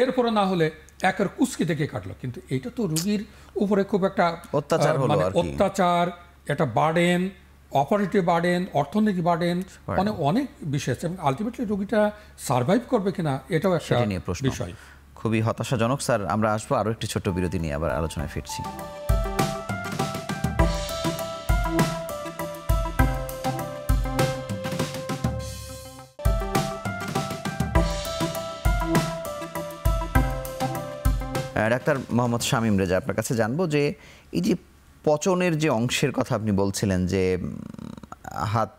এরপরে না হলে একের কুচকি থেকে কাটলো। কিন্তু এটা তো রোগীর উপরে খুব একটা অত্যাচার হলো মানে আর কি। অত্যাচার, একটা বার্ডেন, অপারেটিভ বার্ডেন, অর্থনৈতিক বার্ডেন, মানে অনেক বিষয় আছে এবং আলটিমেটলি রোগীটা সার্ভাইভ করবে কিনা এটাও একটা সেটা নিয়ে প্রশ্ন। বিষয়। খুবই হতাশাজনক স্যার। আমরা আসবো আরো একটি ছোট্ট বিরতি নিয়ে, আবার আলোচনায় ফিরছি। ডাক্তার মোহাম্মদ শামীম রেজা, আপনার কাছে জানবো যে এই যে পচনের যে অংশের কথা আপনি বলছিলেন যে হাত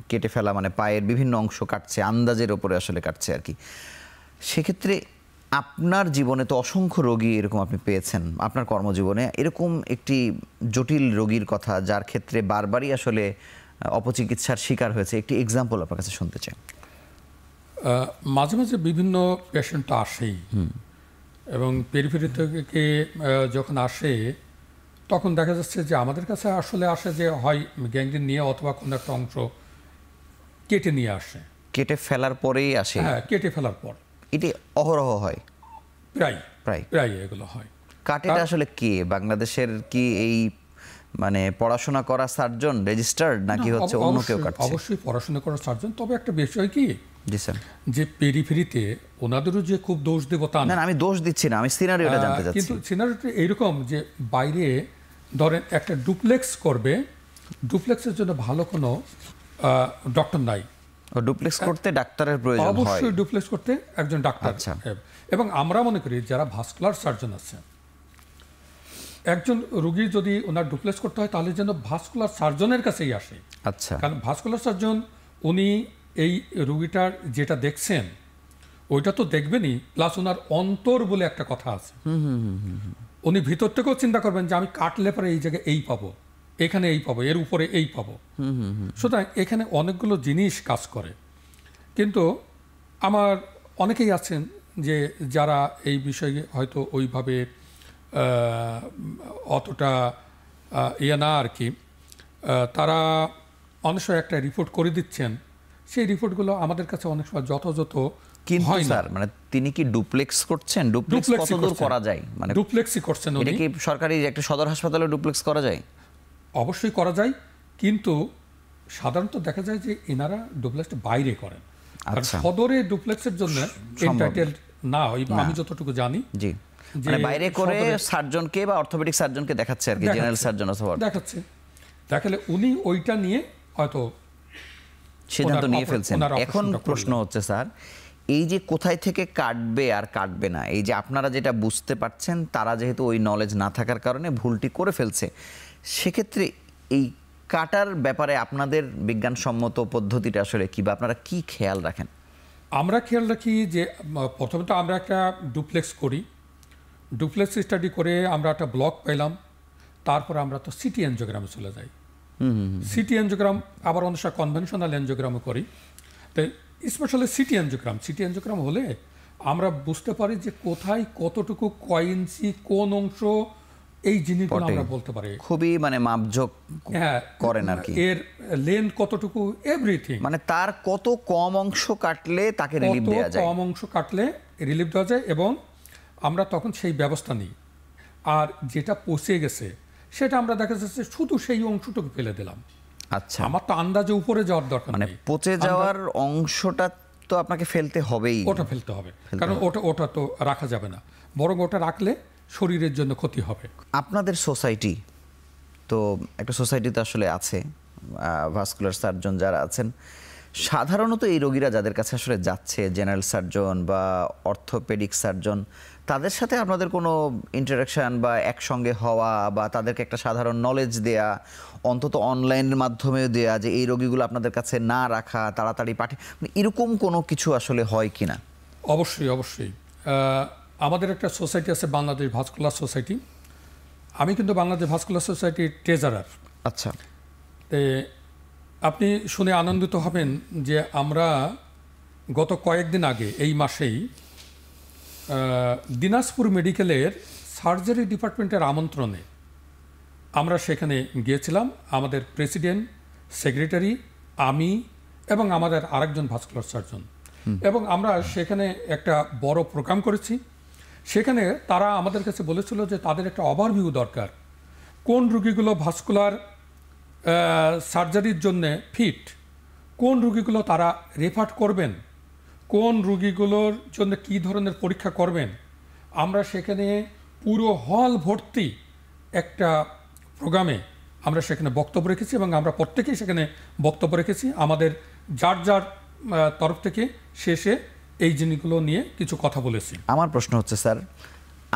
কেটে ফেলা, মানে পায়ের বিভিন্ন অংশ কাটছে, আন্দাজের ওপরে আসলে কাটছে আর কি, সেক্ষেত্রে আপনার জীবনে তো অসংখ্য রোগী এরকম আপনি পেয়েছেন আপনার কর্মজীবনে, এরকম একটি জটিল রোগীর কথা যার ক্ষেত্রে বারবারই আসলে অপচিকিৎসার শিকার হয়েছে, একটি এক্সাম্পল আপনার কাছে শুনতে চাই। মাঝে মাঝে বিভিন্ন পেশেন্ট আসেই, এবং পেরিফেরি থেকে যখন আসে তখন দেখা যাচ্ছে যে আমাদের কাছে আসলে আসে যে হয় গ্যাংগ্রিন নিয়ে অথবা কোনো একটা অংশ কেটে নিয়ে আসে, কেটে ফেলার পরেই আসে? হ্যাঁ, কেটে ফেলার পর এটি অহরহ হয়? প্রায় প্রায় প্রায় এগুলো হয়। কাটেটা আসলে কে? বাংলাদেশের কি এই মানে পড়াশোনা করা সার্জন রেজিস্টার্ড, নাকি হচ্ছে অন্য কেউ কাটছে? অবশ্যই পড়াশোনা করার সার্জন, তবে একটা বিষয় কি জি স্যার। যে পেরিফেরিতে ওনাদেরও যে খুব দোষ দেব তা না, আমি দোষ দিচ্ছি না, আমি সিনারিওটা জানতে চাচ্ছি। কিন্তু সিনারিওটা এইরকম যে বাইরে ধরেন একটা ডুপ্লেক্স করবে, ডুপ্লেক্সের জন্য ভালো কোনো ডক্টর নাই। ডুপ্লেক্স করতে ডাক্তারের প্রয়োজন হয়? অবশ্যই ডুপ্লেক্স করতে একজন ডাক্তার। আচ্ছা। এবং আমরা মনে করি যারা ভাস্কুলার সার্জন আছে, একজন রোগী যদি ওনার ডুপ্লেক্স করতে হয় তাহলে যেন ভাস্কুলার সার্জনের কাছেই আসে। আচ্ছা। কারণ ভাস্কুলার সার্জন উনি এই রোগীটার যেটা দেখছেন ওইটা তো দেখবেনই, প্লাস ওনার অন্তর বলে একটা কথা আছে, উনি ভিতর থেকেও চিন্তা করবেন যে আমি কাটলে পরে এই জায়গায় এই পাবো, এখানে এই পাবো, এর উপরে এই পাবো। সুতরাং এখানে অনেকগুলো জিনিস কাজ করে। কিন্তু আমার অনেকেই আছেন যে যারা এই বিষয়ে হয়তো ওইভাবে অতটা ইয়ে না আর কি, তারা অনেক সময় একটা রিপোর্ট করে দিচ্ছেন, সেই রিপোর্টগুলো আমাদের কাছে অনেক সময় যথাযথ কিন্তু হয় না। স্যার মানে তিনি কি ডুপ্লেক্স করছেন? ডুপ্লেক্স কতদূর করা যায়? মানে ডুপ্লেক্সই করছেন উনি। এটা কি সরকারি একটা সদর হাসপাতালে ডুপ্লেক্স করা যায়? অবশ্যই করা যায়, কিন্তু সাধারণত দেখা যায় যে এনারা ডুপ্লেক্সটা বাইরে করেন। আর আচ্ছা। সদরে ডুপ্লেক্সের জন্য এন্টাইটেলড না, আমি যতটুকু জানি। জি, মানে বাইরে করে সার্জনকে বা অর্থোপেডিক সার্জনকে দেখাচ্ছে আর কি, জেনারেল সার্জন অথবা দেখাচ্ছে, দেখালে উনি ওইটা নিয়ে হয়তো সিদ্ধান্ত নিয়ে ফেলছেন। ওনার এখন অপারেশনটা প্রশ্ন হচ্ছে স্যার, এই যে কোথায় থেকে কাটবে আর কাটবে না, এই যে আপনারা যেটা বুঝতে পারছেন, তারা যেহেতু ওই নলেজ না থাকার কারণে ভুলটি করে ফেলছে, সেক্ষেত্রে এই কাটার ব্যাপারে আপনাদের বিজ্ঞানসম্মত পদ্ধতিটা আসলে কি, বা আপনারা কি খেয়াল রাখেন? আমরা খেয়াল রাখি যে প্রথমে তো আমরা একটা ডুপ্লেক্স করি, ডুপ্লেক্স স্টাডি করে আমরা একটা ব্লক পেলাম, তারপর আমরা তো সিটি এনজিওগ্রামে চলে যাই। সিটি এনজিওগ্রাম আবার অনেক সময় কনভেনশনাল এনজিওগ্রামও করি। তো স্পেশালি সিটি এনজিওগ্রাম হলে আমরা বুঝতে পারি যে কোথায় কতটুকু কয় ইঞ্চি কোন অংশ, এই জিনিসগুলো আমরা বলতে পারি। খুবই মানে মাপঝোঁক করেন আর কি, এর লেন্থ কতটুকু, এভরিথিং। মানে তার কত কম অংশ কাটলে তাকে রিলিফ দেওয়া যায়, কম অংশ কাটলে রিলিফ দেওয়া যায়, এবং আমরা তখন সেই ব্যবস্থা নিই। আর যেটা পচে গেছে সেটা আমরা দেখা যাচ্ছে শুধু সেই অংশটুকু ফেলে দিলাম। আচ্ছা, আমার তো আন্দাজে উপরে যাওয়ার দরকার মানে নেই, পচে যাওয়ার অংশটা তো আপনাকে ফেলতে হবেই। ওটা ফেলতে হবে, কারণ ওটা তো রাখা যাবে না, বরং ওটা রাখলে শরীরের জন্য ক্ষতি হবে। আপনাদের সোসাইটি তো একটা সোসাইটিতে আসলে আছে ভাস্কুলার সার্জন যারা আছেন, সাধারণত এই রোগীরা যাদের কাছে আসলে যাচ্ছে, জেনারেল সার্জন বা অর্থোপেডিক সার্জন, তাদের সাথে আপনাদের কোনো ইন্টারাকশন বা একসঙ্গে হওয়া বা তাদেরকে একটা সাধারণ নলেজ দেয়া, অন্তত অনলাইনের মাধ্যমে দেয়া যে এই রোগীগুলো আপনাদের কাছে না রাখা, তাড়াতাড়ি পাঠিয়ে, এরকম কোনো কিছু আসলে হয় কিনা? অবশ্যই আমাদের একটা সোসাইটি আছে, বাংলাদেশ ভাস্কুলার সোসাইটি। আমি কিন্তু বাংলাদেশ ভাস্কুলার সোসাইটির ট্রেজারার। আচ্ছা। আপনি শুনে আনন্দিত হবেন যে আমরা গত কয়েকদিন আগে এই মাসেই দিনাজপুর মেডিকেলের সার্জারি ডিপার্টমেন্টের আমন্ত্রণে আমরা সেখানে গিয়েছিলাম, আমাদের প্রেসিডেন্ট, সেক্রেটারি, আমি এবং আমাদের আরেকজন ভাস্কুলার সার্জন, এবং আমরা সেখানে একটা বড় প্রোগ্রাম করেছি। সেখানে তারা আমাদের কাছে বলেছিল যে তাদের একটা ওভারভিউ দরকার, কোন রুগীগুলো ভাস্কুলার সার্জারির জন্য ফিট, কোন রুগীগুলো তারা রেফার করবেন, কোন রুগীগুলোর জন্য কী ধরনের পরীক্ষা করবেন। আমরা সেখানে পুরো হল ভর্তি একটা প্রোগ্রামে আমরা সেখানে বক্তব্য রেখেছি, এবং আমরা প্রত্যেকেই সেখানে বক্তব্য রেখেছি আমাদের যার যার তরফ থেকে শেষে এই জিনিসগুলো নিয়ে কিছু কথা বলেছি। আমার প্রশ্ন হচ্ছে স্যার,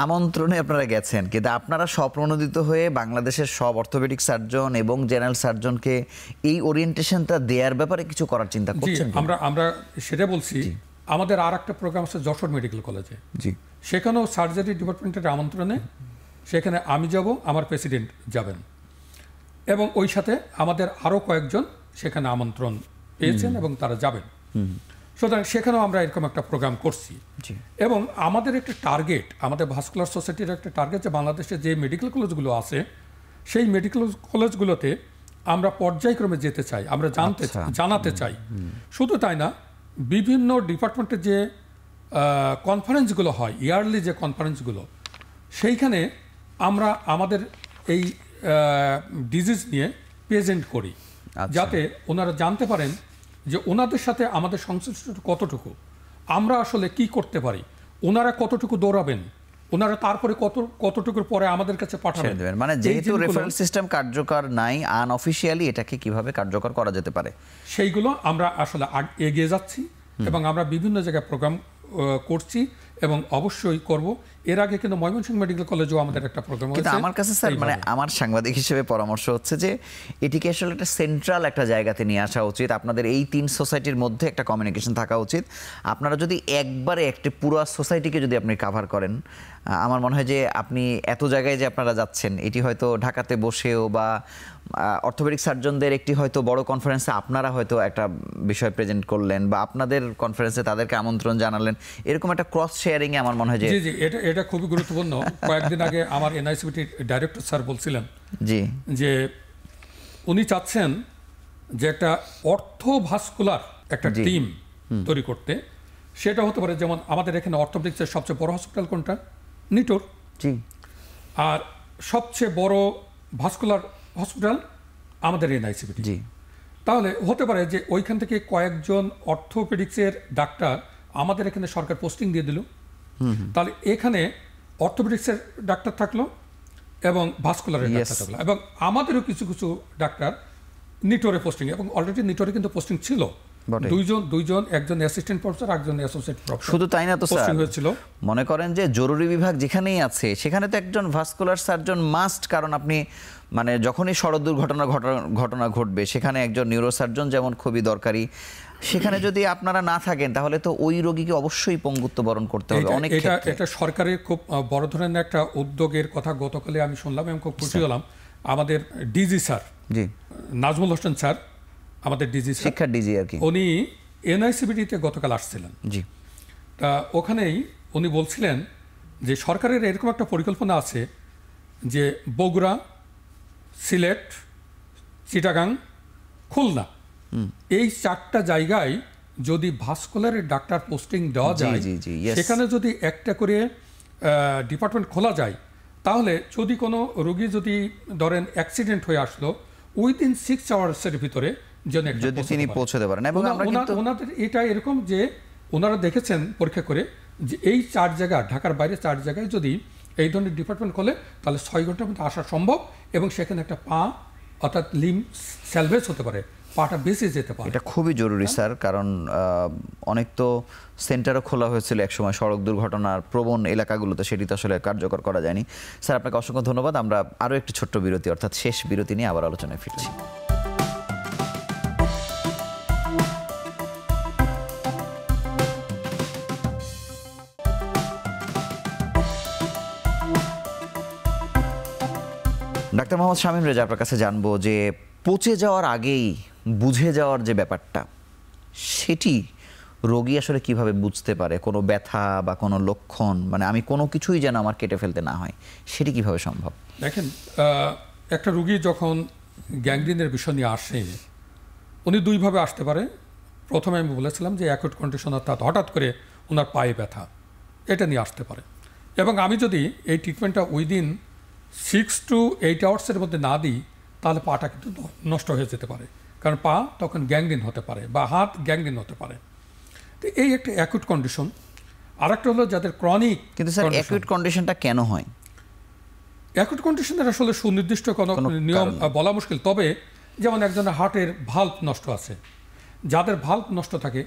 আমন্ত্রণে আপনারা গেছেন, কিন্তু আপনারা স্বপ্রণোদিত হয়ে বাংলাদেশের সব অর্থোপেডিক সার্জন এবং জেনারেল সার্জনকে এই ওরিয়েন্টেশনটা দেওয়ার ব্যাপারে কিছু করার চিন্তা করছেন? আমরা সেটা বলছি। আমাদের আর একটা প্রোগ্রাম আছে যশোর মেডিকেল কলেজে, জি, সেখানেও সার্জারি ডিপার্টমেন্টের আমন্ত্রণে সেখানে আমি যাব, আমার প্রেসিডেন্ট যাবেন, এবং ওই সাথে আমাদের আরও কয়েকজন সেখানে আমন্ত্রণ পেয়েছেন এবং তারা যাবেন। সুতরাং সেখানেও আমরা এরকম একটা প্রোগ্রাম করছি। এবং আমাদের একটা টার্গেট, আমাদের ভাস্কুলার সোসাইটির একটা টার্গেট, যে বাংলাদেশে যে মেডিকেল কলেজগুলো আছে সেই মেডিকেল কলেজগুলোতে আমরা পর্যায়ক্রমে যেতে চাই, আমরা জানাতে চাই। শুধু তাই না, বিভিন্ন ডিপার্টমেন্টের যে কনফারেন্সগুলো হয়, ইয়ারলি যে কনফারেন্সগুলো, সেইখানে আমরা আমাদের এই ডিজিজ নিয়ে প্রেজেন্ট করি, যাতে ওনারা জানতে পারেন যে ওনাদের সাথে আমাদের সংশ্লিষ্ট কতটুকু, আমরা আসলে কি করতে পারি, ওনারা কতটুকু দৌড়াবেন, ওনারা তারপরে কতটুকুর পরে আমাদের কাছে পাঠাবেন। মানে যেহেতু রেফারেল সিস্টেম কার্যকর নাই, আনঅফিশিয়ালি এটাকে কিভাবে কার্যকর করা যেতে পারে, সেইগুলো আমরা আসলে এগিয়ে যাচ্ছি, এবং আমরা বিভিন্ন জায়গায় প্রোগ্রাম করছি এবং অবশ্যই করব। এর আগে কিন্তু ময়মনসিংহ মেডিকেল কলেজেও আমাদের একটা প্রোগ্রাম হয়েছে। কিন্তু আমার কাছে স্যার, মানে আমার সাংবাদিক হিসেবে পরামর্শ হচ্ছে যে এটিকে আসলে একটা সেন্ট্রাল একটা জায়গাতে নিয়ে আসা উচিত। আপনাদের এই 3 সোসাইটির মধ্যে একটা কমিউনিকেশন থাকা উচিত। আপনারা যদি একবারে একটা পুরো সোসাইটিকে যদি আপনি কাভার করেন, আমার মনে হয় যে আপনি এত জায়গায় যে আপনারা যাচ্ছেন, এটি হয়তো ঢাকাতে বসেও বা অর্থোপেডিক সার্জনদের একটি হয়তো বড় কনফারেন্সে আপনারা হয়তো একটা বিষয় প্রেজেন্ট করলেন, বা আপনাদের কনফারেন্সে তাদেরকে আমন্ত্রণ জানালেন, এরকম একটা ক্রস শেয়ারিং এ আমার মনে হয় যে জি এটা খুবই গুরুত্বপূর্ণ। কয়েকদিন আগে আমার এনআইসিবিটির ডাইরেক্টর স্যার বলছিলেন যে উনি চাচ্ছেন যে একটা অর্থোভাস্কুলার একটা টিম তৈরি করতে। সেটা হতে পারে যেমন আমাদের এখানে অর্থোপেডিক্সের সবচেয়ে বড় হসপিটাল কোনটা? নিটোর। আর সবচেয়ে বড় ভাস্কুলার হসপিটাল আমাদের এনআইসিবিটি। তাহলে হতে পারে যে ওইখান থেকে কয়েকজন অর্থোপেডিক্সের ডাক্তার আমাদের এখানে সরকার পোস্টিং দিয়ে দিল, তাহলে এখানে অর্থোপেডিক্সের ডাক্তার থাকলো এবং ভাস্কুলারের ডাক্তার থাকলো, এবং আমাদেরও কিছু কিছু ডাক্তার নিটোরে পোস্টিং, এবং অলরেডি নিটোরে কিন্তু পোস্টিং ছিল দুইজন, একজন অ্যাসিস্ট্যান্ট প্রফেসর, একজন অ্যাসোসিয়েট প্রফেসর। শুধু তাই না তো স্যার, মনে করেন যে জরুরি বিভাগ যেখানেই আছে সেখানে তো একজন ভাস্কুলার সার্জন মাস্ট, কারণ আপনি মানে যখনই সড়ক ঘটনা ঘটবে সেখানে একজন নিউরোসার্জন যেমন খুবই দরকারি। সেখানে যদি আপনারা না থাকেন তাহলে তো ওই রোগীকে অবশ্যই পঙ্গুত্ব বরণ করতে হবে। অনেক এটা সরকারের খুব বড় ধরনের একটা উদ্যোগের কথা গতকালে আমি শুনলাম এবং খুব খুশি হলাম। আমাদের DG sir, Nazmul Hossain sir, আমাদের ডিজি, শিক্ষার ডিজি আর কি, উনি এনআইসিবিটিতে গতকাল আসছিলেন। তা ওখানেই উনি বলছিলেন যে সরকারের এরকম একটা পরিকল্পনা আছে যে বগুড়া, সিলেট, চিটাগাং, খুলনা, এই 4টা জায়গায় যদি ভাস্কুলারের ডাক্তার পোস্টিং দেওয়া যায়, সেখানে যদি একটা করে ডিপার্টমেন্ট খোলা যায়, তাহলে যদি কোনো রোগী যদি ধরেন অ্যাক্সিডেন্ট হয়ে আসলো, উইদিন 6 আওয়ার্সের ভিতরে যদি তিনি পৌঁছতে পারেন। এবং ওনাদের এটা এরকম যে ওনারা দেখেছেন পরীক্ষা করে যে এই 4 জায়গা, ঢাকার বাইরে 4 জায়গায় যদি এই ধরনের ডিপার্টমেন্ট খোলে, তাহলে 6 ঘন্টার মধ্যে আসা সম্ভব, এবং সেখানে একটা পা অর্থাৎ লিম স্যালভেজ হতে পারে, পাটা বেঁচে যেতে পারে। এটা খুবই জরুরি স্যার, কারণ অনেক তো সেন্টারও খোলা হয়েছিল একসময় সড়ক দুর্ঘটনার প্রবণ এলাকাগুলোতে, সেটি তো আসলে কার্যকর করা যায়নি। স্যার আপনাকে অসংখ্য ধন্যবাদ। আমরা আরও একটি ছোট্ট বিরতি, অর্থাৎ শেষ বিরতি নিয়ে আবার আলোচনায় ফিরছি। ডাক্তার মোহাম্মদ শামীম রেজা, আপনার কাছে জানবো যে পচে যাওয়ার আগেই বুঝে যাওয়ার যে ব্যাপারটা, সেটি রোগী আসলে কিভাবে বুঝতে পারে? কোনো ব্যথা বা কোনো লক্ষণ, মানে আমি কোনো কিছুই যেন আমার কেটে ফেলতে না হয়, সেটি কিভাবে সম্ভব? দেখেন, একটা রুগী যখন গ্যাংগ্রিনের বিষয় নিয়ে আসে, উনি দুইভাবে আসতে পারে। প্রথমে আমি বলেছিলাম যে অ্যাকুট কন্ডিশন, অর্থাৎ হঠাৎ করে ওনার পায়ে ব্যথা, এটা নিয়ে আসতে পারে। এবং আমি যদি এই ট্রিটমেন্টটা উইদিন 6 to 8 আওয়ার্সের মধ্যে না দিই, তাহলে পাটা কিন্তু নষ্ট হয়ে যেতে পারে, কারণ পা তখন গ্যাংগ্রিন হতে পারে বা হাত গ্যাংগ্রিন হতে পারে। তো এই একটা অ্যাকুট কন্ডিশন। আর একটা হলো যাদের ক্রনিক। কিন্তু স্যার অ্যাকুট কন্ডিশনটা কেন হয়? অ্যাকুট কন্ডিশনের আসলে সুনির্দিষ্ট কোনো নিয়ম বলা মুশকিল। তবে যেমন একজনের হার্টের ভাল্ব নষ্ট আছে, যাদের ভাল্ব নষ্ট থাকে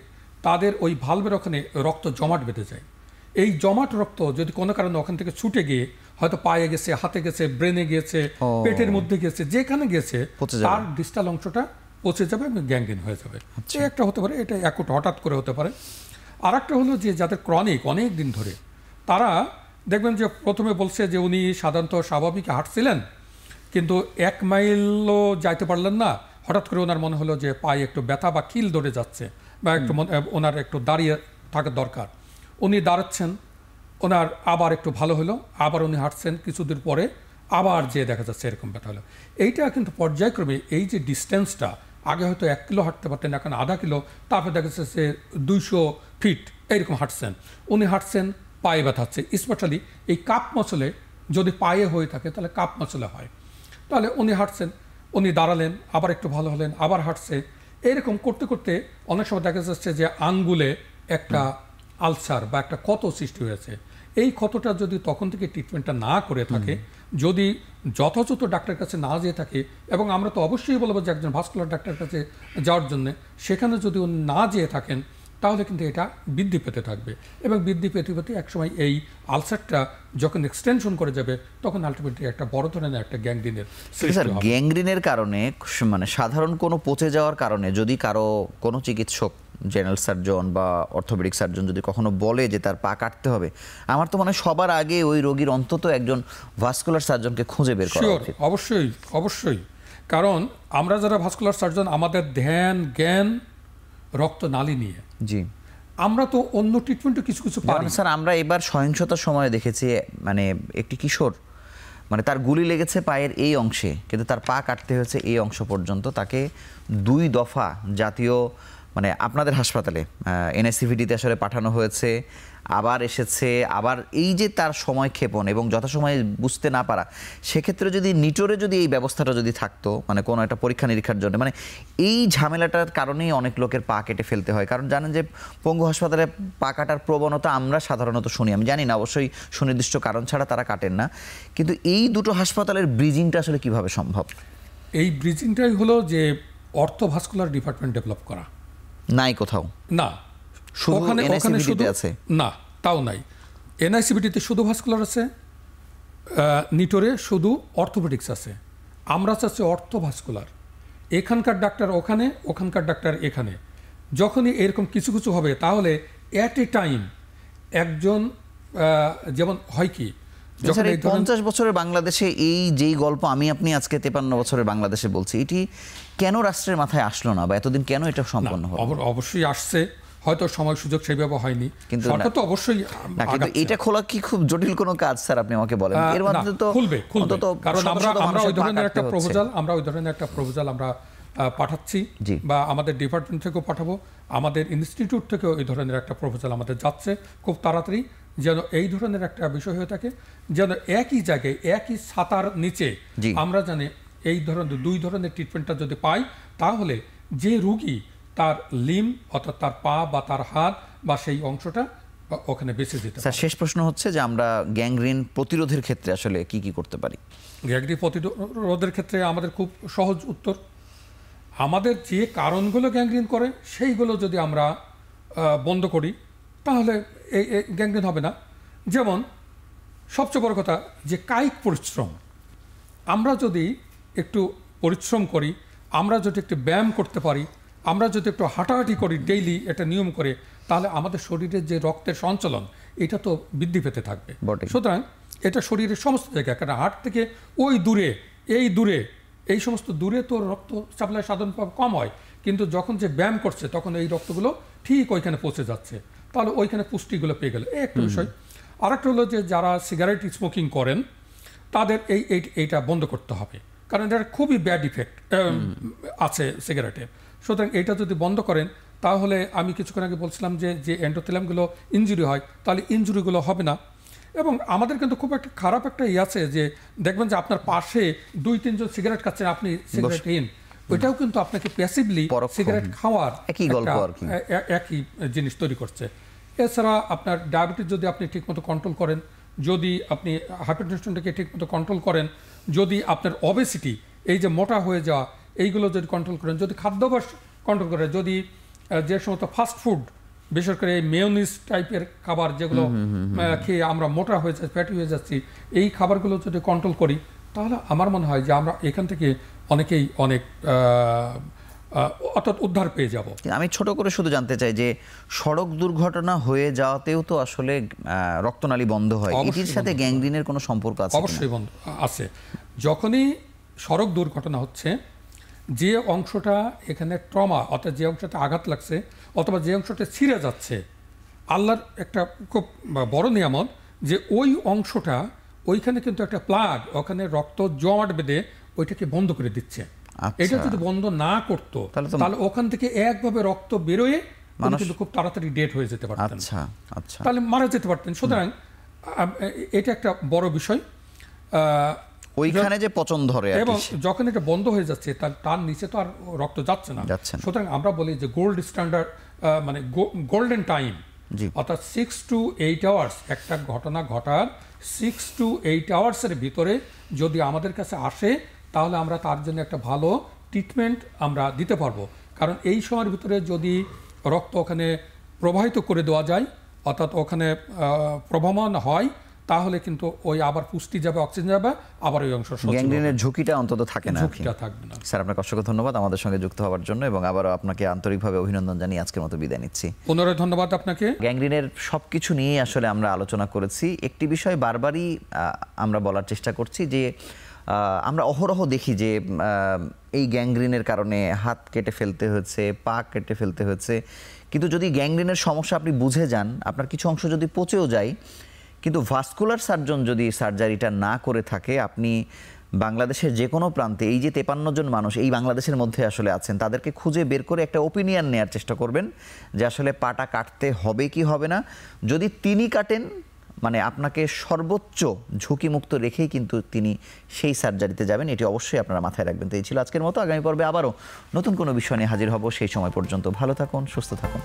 তাদের ওই ভাল্বের ওখানে রক্ত জমাট বেঁধে যায়। এই জমাট রক্ত যদি কোনো কারণে ওখান থেকে ছুটে গিয়ে হয়তো পায়ে গেছে, হাতে গেছে, ব্রেনে গেছে, পেটের মধ্যে গেছে, যেখানে গেছে তার ডিস্টাল অংশটা পচে যাবে এবং গ্যাংগ্রিন হয়ে যাবে। এই একটা হতে পারে, এটা অ্যাকুট হঠাৎ করে হতে পারে। আর একটা হলো যে যাদের ক্রনিক অনেক দিন ধরে, তারা দেখবেন যে প্রথমে বলছে যে উনি সাধারণত স্বাভাবিক হাঁটছিলেন, কিন্তু 1 মাইলও যাইতে পারলেন না। হঠাৎ করে ওনার মনে হলো যে পায়ে একটু ব্যথা বা কিল ধরে যাচ্ছে, বা একটু ওনার একটু দাঁড়িয়ে থাকার দরকার। উনি দাঁড়াচ্ছেন, ওনার আবার একটু ভালো হলো, আবার উনি হাঁটছেন, কিছুদিন পরে আবার যে দেখা যাচ্ছে এরকম ব্যথা হলো। এইটা কিন্তু পর্যায়ক্রমে এই যে ডিস্টেন্সটা, আগে হয়তো 1 কিলো হাঁটতে পারতেন, এখন আধা কিলো, তারপরে দেখা যাচ্ছে যে 200 ফিট এইরকম হাঁটছেন। উনি হাঁটছেন, পায়ে ব্যথা হচ্ছে, স্পেশালি এই কাপ মসলে যদি পায়ে হয়ে থাকে তাহলে কাপ মসলে হয়। তাহলে উনি হাঁটছেন, উনি দাঁড়ালেন, আবার একটু ভালো হলেন, আবার হাঁটছে, এইরকম করতে করতে অনেক সময় দেখা যাচ্ছে যে আঙ্গুলে একটা আলসার বা একটা ক্ষত সৃষ্টি হয়েছে। এই ক্ষতটা যদি তখন থেকে ট্রিটমেন্টটা না করে থাকে, যদি যথাযথ ডাক্তারের কাছে না যেয়ে থাকে, এবং আমরা তো অবশ্যই বলবো যে একজন ভাস্কুলার ডাক্তারের কাছে যাওয়ার জন্য, সেখানে যদি উনি না যেয়ে থাকেন তাহলে কিন্তু এটা বৃদ্ধি পেতে থাকবে, এবং বৃদ্ধি পেতে পেতে একসময় এই আলসারটা যখন এক্সটেনশন করে যাবে, তখন আলটিমেটলি একটা বড় ধরনের একটা গ্যাংগ্রিনের সৃষ্টি হবে। গ্যাংগ্রিনের কারণে, মানে সাধারণ কোনো পচে যাওয়ার কারণে যদি কারো কোনো চিকিৎসক, জেনারেল সার্জন বা অর্থোপেডিক সার্জন যদি কখনো বলে যে তার পা কাটতে হবে, আমার তো মনে হয় সবার আগে ওই রোগীর অন্তত একজন ভাস্কুলার সার্জনকে খুঁজে বের করা উচিত। অবশ্যই অবশ্যই, কারণ আমরা যারা ভাস্কুলার সার্জন, আমাদের ধ্যান জ্ঞান রক্তনালী নিয়ে। জি, আমরা তো অন্য ট্রিটমেন্টও কিছু কিছু পারি। স্যার আমরা এবার সহিংসতার সময় দেখেছি, মানে একটি কিশোর, মানে তার গুলি লেগেছে পায়ের এই অংশে, কিন্তু তার পা কাটতে হয়েছে এই অংশ পর্যন্ত। তাকে 2 দফা জাতীয়, মানে আপনাদের হাসপাতালে এনআইসিভিটিতে আসলে পাঠানো হয়েছে, আবার এসেছে, আবার এই যে তার সময় ক্ষেপণ এবং যথাসময়ে বুঝতে না পারা, সেক্ষেত্রে যদি নিটোরে যদি এই ব্যবস্থাটা যদি থাকতো, মানে কোনো একটা পরীক্ষা নিরীক্ষার জন্য, মানে এই ঝামেলাটার কারণেই অনেক লোকের পা কেটে ফেলতে হয়। কারণ জানেন যে পঙ্গু হাসপাতালে পা কাটার প্রবণতা আমরা সাধারণত শুনি, আমি জানি না অবশ্যই সুনির্দিষ্ট কারণ ছাড়া তারা কাটেন না, কিন্তু এই দুটো হাসপাতালের ব্রিজিংটা আসলে কিভাবে সম্ভব? এই ব্রিজিংটাই হলো যে অর্থোভাস্কুলার ডিপার্টমেন্ট ডেভেলপ করা নাই কোথাও, না ওখানে শুধু আছে না, তাও নাই। এনআইসিবিটিতে শুধু ভাস্কুলার আছে, নিটোরে শুধু অর্থোপেডিক্স আছে। আমরা চাচ্ছি অর্থোভাস্কুলার, এখানকার ডাক্তার ওখানে, ওখানকার ডাক্তার এখানে। যখনই এরকম কিছু কিছু হবে, তাহলে অ্যাট এ টাইম একজন, যেমন হয় কি, 50 বছরের বাংলাদেশে এই যেই গল্প আমি আপনি আজকে 53 বছরের বাংলাদেশে বলছি, এটি কেন রাষ্ট্রের মাথায় আসলো না, বা এতদিন কেন এটা সম্পন্ন হলো? অবশ্যই আসছে, হয়তো সময় সুযোগ সেইভাবে হয়নি, কিন্তু সরকার তো অবশ্যই। কিন্তু এটা খোলা কি খুব জটিল কোনো কাজ স্যার? আপনি আমাকে বলেন, এর মধ্যে তো খুলবে, কারণ আমরা ওই ধরনের একটা প্রপোজাল আমরা পাঠাচ্ছি, বা আমাদের ডিপার্টমেন্ট থেকেও পাঠাবো, আমাদের ইনস্টিটিউট থেকেও এই ধরনের একটা প্রপোজাল আমাদের যাচ্ছে খুব তাড়াতাড়ি, যেন এই ধরনের একটা বিষয় হয়ে থাকে, যেন একই জায়গায় একই ছাতার নিচে আমরা জানি এই ধরনের 2 ধরনের ট্রিটমেন্টটা যদি পাই, তাহলে যে রুগী তার লিম, অর্থাৎ তার পা বা তার হাত বা সেই অংশটা ওখানে বেঁচে যেতে। স্যার শেষ প্রশ্ন হচ্ছে যে আমরা গ্যাংগ্রিন প্রতিরোধের ক্ষেত্রে আসলে কি কি করতে পারি? গ্যাংগ্রিন প্রতিরোধের ক্ষেত্রে আমাদের খুব সহজ উত্তর, আমাদের যে কারণগুলো গ্যাংগ্রিন করে সেইগুলো যদি আমরা বন্ধ করি, তাহলে এই গ্যাংগ্রিন হবে না। যেমন সবচেয়ে বড় কথা যে কায়িক পরিশ্রম, আমরা যদি একটু পরিশ্রম করি, আমরা যদি একটু ব্যায়াম করতে পারি, আমরা যদি একটু হাঁটাহাঁটি করি ডেইলি, এটা নিয়ম করে, তাহলে আমাদের শরীরের যে রক্তের সঞ্চালন, এটা তো বৃদ্ধি পেতে থাকবে। সুতরাং এটা শরীরের সমস্ত জায়গায়, কারণ হার্ট থেকে ওই দূরে, এই সমস্ত দূরে তো রক্ত সাপ্লাই সাধারণভাবে কম হয়, কিন্তু যখন যে ব্যায়াম করছে তখন এই রক্তগুলো ঠিক ওইখানে পৌঁছে যাচ্ছে, তাহলে ওইখানে পুষ্টিগুলো পেয়ে গেল, এই একটা বিষয়। আরেকটা হলো যে যারা সিগারেট স্মোকিং করেন, তাদের এইটা বন্ধ করতে হবে। কারণ এটা খুবই ব্যাড ইফেক্ট আছে সিগারেটে। সুতরাং এটা যদি বন্ধ করেন তাহলে আমি কিছুক্ষণ আগে বলছিলাম যে এন্ডোথেলিয়ামগুলো ইনজুরি হয়, তাহলে ইনজুরিগুলো হবে না। এবং আমাদের কিন্তু খুব একটা খারাপ একটা আছে যে দেখবেন যে আপনার পাশে 2-3 জন সিগারেট খাচ্ছেন, আপনি সিগারেট ওইটাও কিন্তু আপনাকে প্যাসিভলি সিগারেট খাওয়ার একই জিনিস তৈরি করছে। এছাড়া আপনার ডায়াবেটিস যদি আপনি ঠিকমতো কন্ট্রোল করেন, যদি আপনি হাইপারটেনশনটাকে ঠিকমতো কন্ট্রোল করেন, যদি আপনার অবেসিটি এই যে মোটা হয়ে যাওয়া এইগুলো যদি কন্ট্রোল করেন, যদি খাদ্যাভ্যাস কন্ট্রোল করেন, যদি যে সমস্ত ফাস্ট ফুড বিশেষ করে এই মেয়োনিজ টাইপের খাবার যেগুলো খেয়ে আমরা মোটা হয়ে যাচ্ছি, ফ্যাটি হয়ে যাচ্ছি, এই খাবারগুলো যদি কন্ট্রোল করি তাহলে আমার মনে হয় যে আমরা এখান থেকে অনেকেই অনেক অর্থাৎ উদ্ধার পেয়ে যাব। আমি ছোট করে শুধু জানতে চাই যে সড়ক দুর্ঘটনা হয়ে যাওয়াতেও তো আসলে রক্তনালী বন্ধ হয়, এটির সাথে গ্যাংগ্রিনের কোনো সম্পর্ক আছে? অবশ্যই বন্ধ আছে। যখনই সড়ক দুর্ঘটনা হচ্ছে, যে অংশটা এখানে ট্রমা অর্থাৎ যে অংশটা আঘাত লাগছে অথবা যে অংশটা ছিঁড়ে যাচ্ছে, আল্লাহর একটা খুব বড় নিয়ামত যে ওই অংশটা ওইখানে কিন্তু একটা প্লাগ, ওখানে রক্ত জমাট বেঁধে ওইটাকে বন্ধ করে দিচ্ছে। এটা যদি বন্ধ না করতো তাহলে ওখান থেকে একভাবে রক্ত বেরোয় মানুষ কিন্তু খুব তাড়াতাড়ি ডেড হয়ে যেতে পারতেন, তাহলে মারা যেতে পারতেন। সুতরাং এটা একটা বড় বিষয়। ওইখানে যে পচন ধরে এবং যখন এটা বন্ধ হয়ে যাচ্ছে তার নিচে তো আর রক্ত যাচ্ছে না। সুতরাং আমরা বলি যে গোল্ড স্ট্যান্ডার্ড মানে গোল্ডেন টাইম, অর্থাৎ 6 to 8 আওয়ার্স একটা ঘটনা ঘটার 6 to 8 আওয়ার্সের ভিতরে যদি আমাদের কাছে আসে তাহলে আমরা তার জন্য একটা ভালো ট্রিটমেন্ট আমরা দিতে পারবো। কারণ এই সময়ের ভিতরে যদি রক্ত ওখানে প্রবাহিত করে দেওয়া যায় অর্থাৎ ওখানে প্রবহমান হয় তাহলে কিন্তু ওই আবার পুষ্টি যাবে, অক্সিজেন যাবে, আবার ওই অংশ গ্যাংগ্রিনের ঝুঁকিটা অন্তত থাকে না, ঝুঁকিটা থাকবে না। স্যার আপনাকে অসংখ্য ধন্যবাদ আমাদের সঙ্গে যুক্ত হওয়ার জন্য এবং আবারও আপনাকে আন্তরিকভাবে অভিনন্দন জানিয়ে আজকের মতো বিদায় নিচ্ছি। পুনরায় ধন্যবাদ আপনাকে। গ্যাংগ্রিনের সবকিছু নিয়ে আসলে আমরা আলোচনা করেছি। একটি বিষয় বারবারই আমরা বলার চেষ্টা করছি যে আমরা অহরহ দেখি যে এই গ্যাংগ্রিনের কারণে হাত কেটে ফেলতে হয়েছে, পা কেটে ফেলতে হয়েছে, কিন্তু যদি গ্যাংগ্রিনের সমস্যা আপনি বুঝে যান, আপনার কিছু অংশ যদি পচেও যায়, কিন্তু ভাস্কুলার সার্জন যদি সার্জারিটা না করে থাকে, আপনি বাংলাদেশের যে কোনো প্রান্তে এই যে 53 জন মানুষ এই বাংলাদেশের মধ্যে আসলে আছেন, তাদেরকে খুঁজে বের করে একটা ওপিনিয়ন নেওয়ার চেষ্টা করবেন যে আসলে পাটা কাটতে হবে কি হবে না। যদি তিনি কাটেন মানে আপনাকে সর্বোচ্চ ঝুঁকিমুক্ত রেখেই কিন্তু তিনি সেই সার্জারিতে যাবেন, এটি অবশ্যই আপনারা মাথায় রাখবেন। তো এই ছিল আজকের মতো। আগামী পর্বে আবারও নতুন কোনো বিষয় নিয়ে হাজির হব। সেই সময় পর্যন্ত ভালো থাকুন, সুস্থ থাকুন।